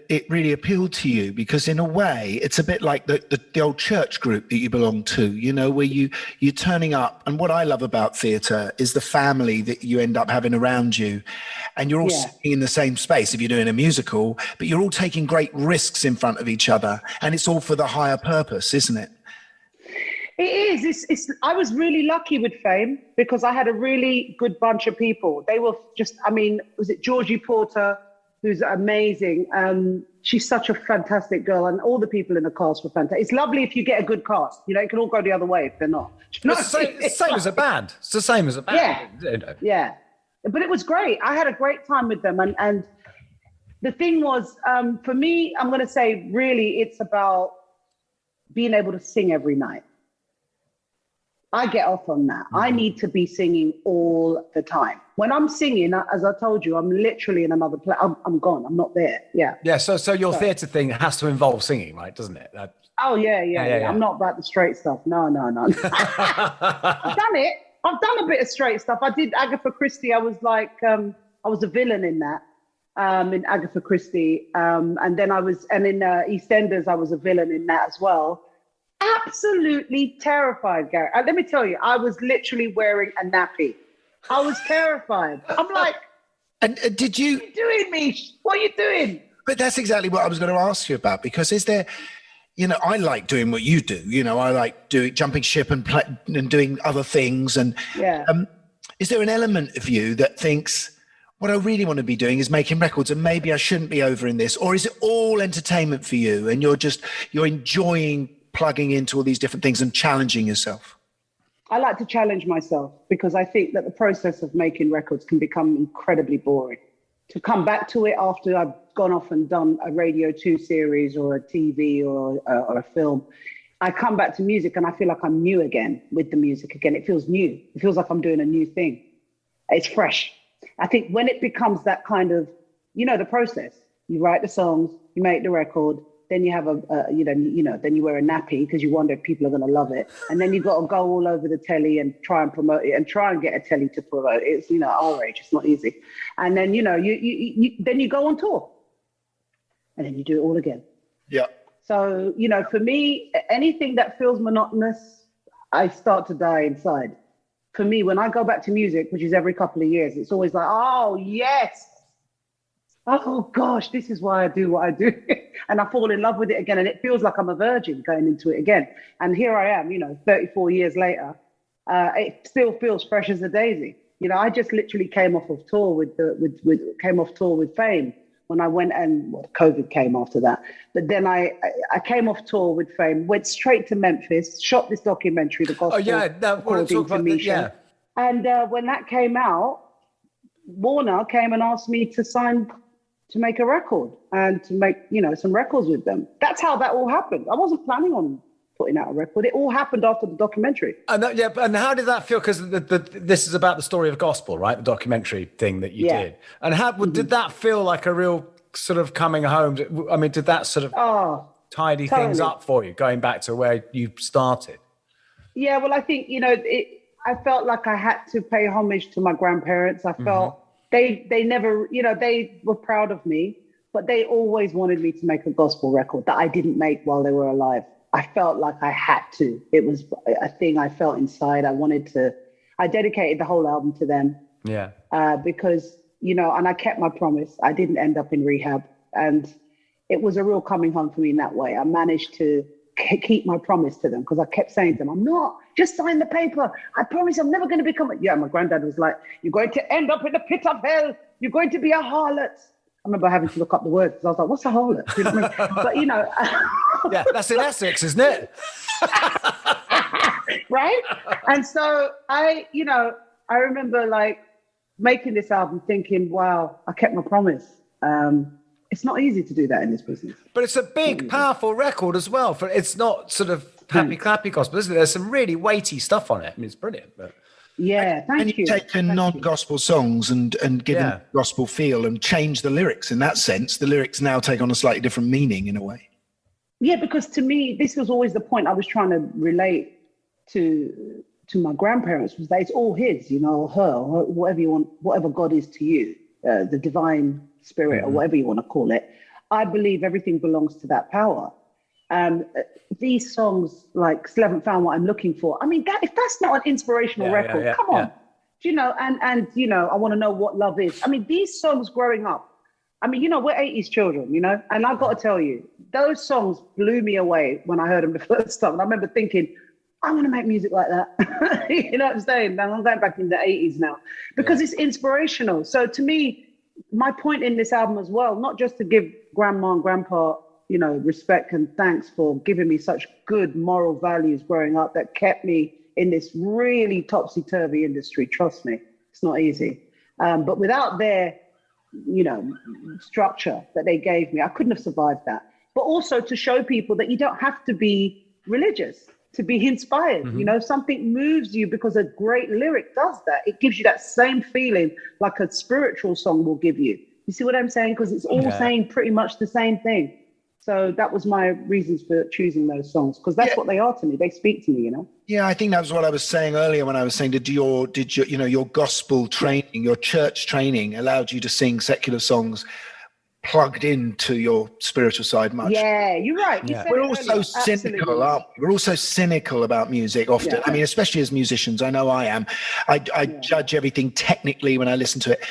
it really appealed to you because in a way it's a bit like the old church group that you belong to, you know, where you're turning up. And what I love about theatre is the family that you end up having around you. And you're all sitting in the same space if you're doing a musical, but you're all taking great risks in front of each other. And it's all for the higher purpose, isn't it? It is. I was really lucky with Fame because I had a really good bunch of people. They were just, I mean, was it Georgie Porter, who's amazing? She's such a fantastic girl, and all the people in the cast were fantastic. It's lovely if you get a good cast. You know, it can all go the other way if they're not. It's the same as a band. It's the same as a band. Yeah. You know. Yeah. But it was great. I had a great time with them. And the thing was, for me, I'm going to say, really, it's about being able to sing every night. I get off on that. I need to be singing all the time. When I'm singing, as I told you, I'm literally in another place. I'm gone. I'm not there. Yeah. Yeah. So your theatre thing has to involve singing, right? Doesn't it? Oh, yeah. I'm not about the straight stuff. No. I've done it. I've done a bit of straight stuff. I did Agatha Christie. I was like, I was a villain in that, in Agatha Christie. And then in EastEnders, I was a villain in that as well. Absolutely terrified, Gary. Let me tell you, I was literally wearing a nappy. I was terrified. I'm like, and did you... What are you doing, Mish? What are you doing? But that's exactly what I was going to ask you about, because is there... You know, I like doing what you do. You know, I like jumping ship and doing other things. And is there an element of you that thinks, what I really want to be doing is making records and maybe I shouldn't be over in this? Or is it all entertainment for you and you're enjoying plugging into all these different things and challenging yourself? I like to challenge myself because I think that the process of making records can become incredibly boring. To come back to it after I've gone off and done a Radio 2 series or a TV or a film, I come back to music and I feel like I'm new again with the music again. It feels new. It feels like I'm doing a new thing. It's fresh. I think when it becomes that kind of, you know, the process, you write the songs, you make the record, then you have then you wear a nappy because you wonder if people are going to love it. And then you've got to go all over the telly and try and promote it and try and get a telly to promote it. It's, our age, it's not easy. And then, then you go on tour and then you do it all again. Yeah. So, for me, anything that feels monotonous, I start to die inside. For me, when I go back to music, which is every couple of years, it's always like, oh, yes. Oh, gosh, this is why I do what I do. And I fall in love with it again. And it feels like I'm a virgin going into it again. And here I am, 34 years later. It still feels fresh as a daisy. I just literally came off tour with Fame when I went COVID came after that. But then I came off tour with Fame, went straight to Memphis, shot this documentary, The Gospel. Oh, yeah. According to Mica. Yeah. And when that came out, Warner came and asked me to make a record and to make, some records with them. That's how that all happened. I wasn't planning on putting out a record. It all happened after the documentary. And how did that feel? Because this is about the story of gospel, right? The documentary thing that you did. And how did that feel like a real sort of coming home? I mean, did that sort of tidy things up for you, going back to where you started? Yeah, well, I think, I felt like I had to pay homage to my grandparents. I felt they never, they were proud of me, but they always wanted me to make a gospel record that I didn't make while they were alive. I felt like I had to. It was a thing I felt inside. I dedicated the whole album to them. Yeah. Because, and I kept my promise. I didn't end up in rehab. And it was a real coming home for me in that way. I managed to keep my promise to them because I kept saying to them, I'm not, just sign the paper. I promise I'm never going to become my granddad was like, you're going to end up in the pit of hell. You're going to be a harlot. I remember having to look up the words because I was like, what's a harlot? You know what I mean? But, yeah, that's in Essex, isn't it? Right? And so I remember like making this album thinking, wow, I kept my promise. It's not easy to do that in this business. But it's a big, powerful record as well. It's not sort of happy clappy gospel, isn't it? There's some really weighty stuff on it. I mean, it's brilliant. But yeah, thank you. And you take non-gospel songs and give them a gospel feel and change the lyrics. In that sense, the lyrics now take on a slightly different meaning in a way. Yeah, because to me, this was always the point I was trying to relate to to my grandparents was that it's all his, you know, or her, or whatever you want, whatever God is to you, the divine spirit or whatever you want to call it. I believe everything belongs to that power. These songs like Still Haven't Found What I'm Looking For. I mean, if that's not an inspirational record, come on. You know, and you know, I Want to Know What Love Is. I mean, these songs growing up, I mean, you know, we're 80s children, you know, and I've got to tell you, those songs blew me away when I heard them the first time. And I remember thinking, I want to make music like that. You know what I'm saying? Now I'm going back in the 80s now because it's inspirational. So to me, my point in this album as well, not just to give grandma and grandpa, you know, respect and thanks for giving me such good moral values growing up that kept me in this really topsy-turvy industry. Trust me, it's not easy. But without their, you know, structure that they gave me, I couldn't have survived that. But also to show people that you don't have to be religious to be inspired. You know, something moves you because a great lyric does that. It gives you that same feeling like a spiritual song will give you. You see what I'm saying? Because it's all saying pretty much the same thing. So that was my reasons for choosing those songs, because that's what they are to me. They speak to me, you know? Yeah, I think that was what I was saying earlier when I was saying, did your you know, your gospel training, your church training allowed you to sing secular songs plugged into your spiritual side much? Yeah, you're right. We're also cynical, aren't we? We're also cynical about music often. I mean, especially as musicians, I know I am. I judge everything technically when I listen to it.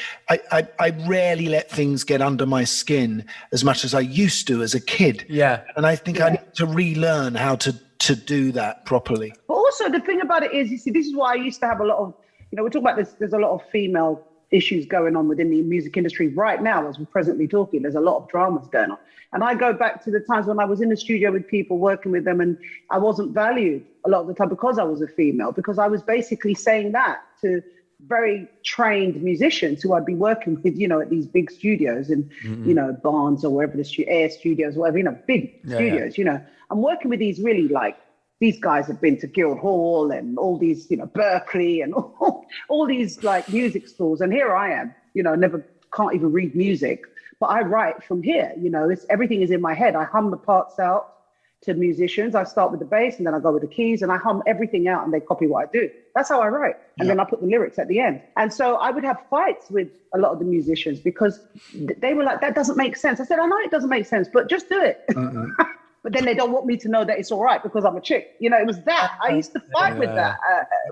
I rarely let things get under my skin as much as I used to as a kid. Yeah. And I think I need to relearn how to do that properly. But also the thing about it is, you see, this is why I used to have a lot of, you know, we talk about this, there's a lot of female issues going on within the music industry right now as we're presently talking. There's a lot of dramas going on. And I go back to the times when I was in the studio with people, working with them, and I wasn't valued a lot of the time because I was a female, because I was basically saying that to very trained musicians who I'd be working with, you know, at these big studios in, you know, Barnes or wherever the Air Studios, whatever, you know, big studios, you know. I'm working with these really like, these guys have been to Guildhall and all these, you know, Berkeley and all these like music schools. And here I am, you know, can't even read music, but I write from here, you know, everything is in my head. I hum the parts out to musicians. I start with the bass and then I go with the keys and I hum everything out and they copy what I do. That's how I write. And then I put the lyrics at the end. And so I would have fights with a lot of the musicians because they were like, that doesn't make sense. I said, I know it doesn't make sense, but just do it. But then they don't want me to know that it's all right because I'm a chick. You know, it was that. I used to fight with that.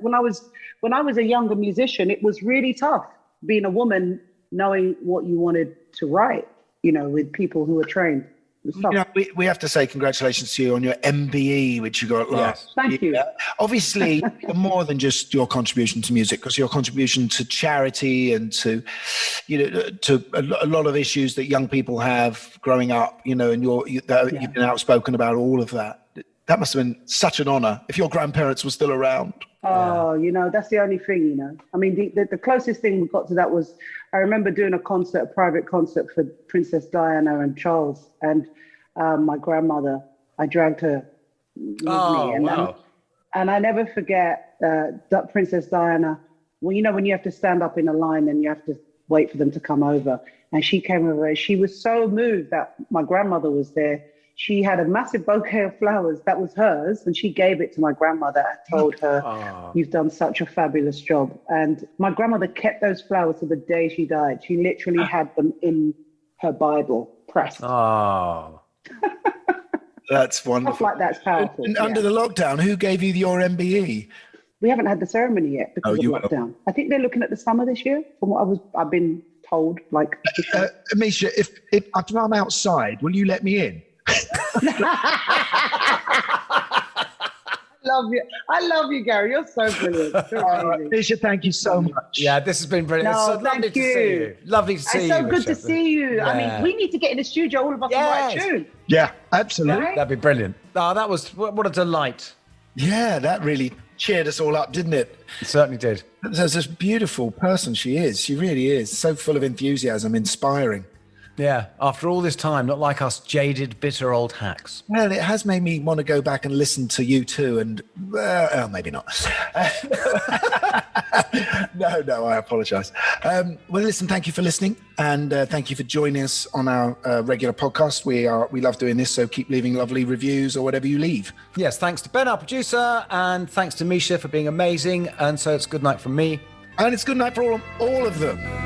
When I was a younger musician, it was really tough being a woman, knowing what you wanted to write, you know, with people who were trained. You know, we have to say congratulations to you on your MBE, which you got last year. Thank you. Obviously, more than just your contribution to music, because your contribution to charity and to, you know, to a lot of issues that young people have growing up, you know, and you've been outspoken about all of that. That must have been such an honor if your grandparents were still around. Oh, you know, that's the only thing, you know. I mean, the closest thing we got to that was, I remember doing a private concert for Princess Diana and Charles, and my grandmother, I dragged her with me. And I never forget that Princess Diana, well, you know, when you have to stand up in a line and you have to wait for them to come over. And she came over and she was so moved that my grandmother was there. She had a massive bouquet of flowers that was hers, and she gave it to my grandmother and told her, you've done such a fabulous job. And my grandmother kept those flowers to the day she died. She literally had them in her Bible pressed. Oh, that's wonderful. Stuff like that's powerful. And under the lockdown, who gave you your MBE? We haven't had the ceremony yet because of lockdown. I think they're looking at the summer this year, from what I've been told. Like, Misha, if I'm outside, will you let me in? I love you, Gary. You're so brilliant. Misha, thank you so much. Yeah, this has been brilliant. No, it's so lovely to see you. Lovely to see you. It's so good to see you. Yeah. I mean, we need to get in the studio, all of us, and write a tune. Yeah, absolutely. Right? That'd be brilliant. Oh, that was, what a delight. Yeah, that really cheered us all up, didn't it? It certainly did. There's this beautiful person she is. She really is. So full of enthusiasm, inspiring. Yeah, after all this time, not like us jaded, bitter old hacks. Well, it has made me want to go back and listen to you too, and maybe not. No, I apologize. Well, listen, thank you for listening, and thank you for joining us on our regular podcast. We love doing this, so keep leaving lovely reviews or whatever you leave. Yes, thanks to Ben, our producer, and thanks to Misha for being amazing. And so it's good night from me. And it's good night for all of them.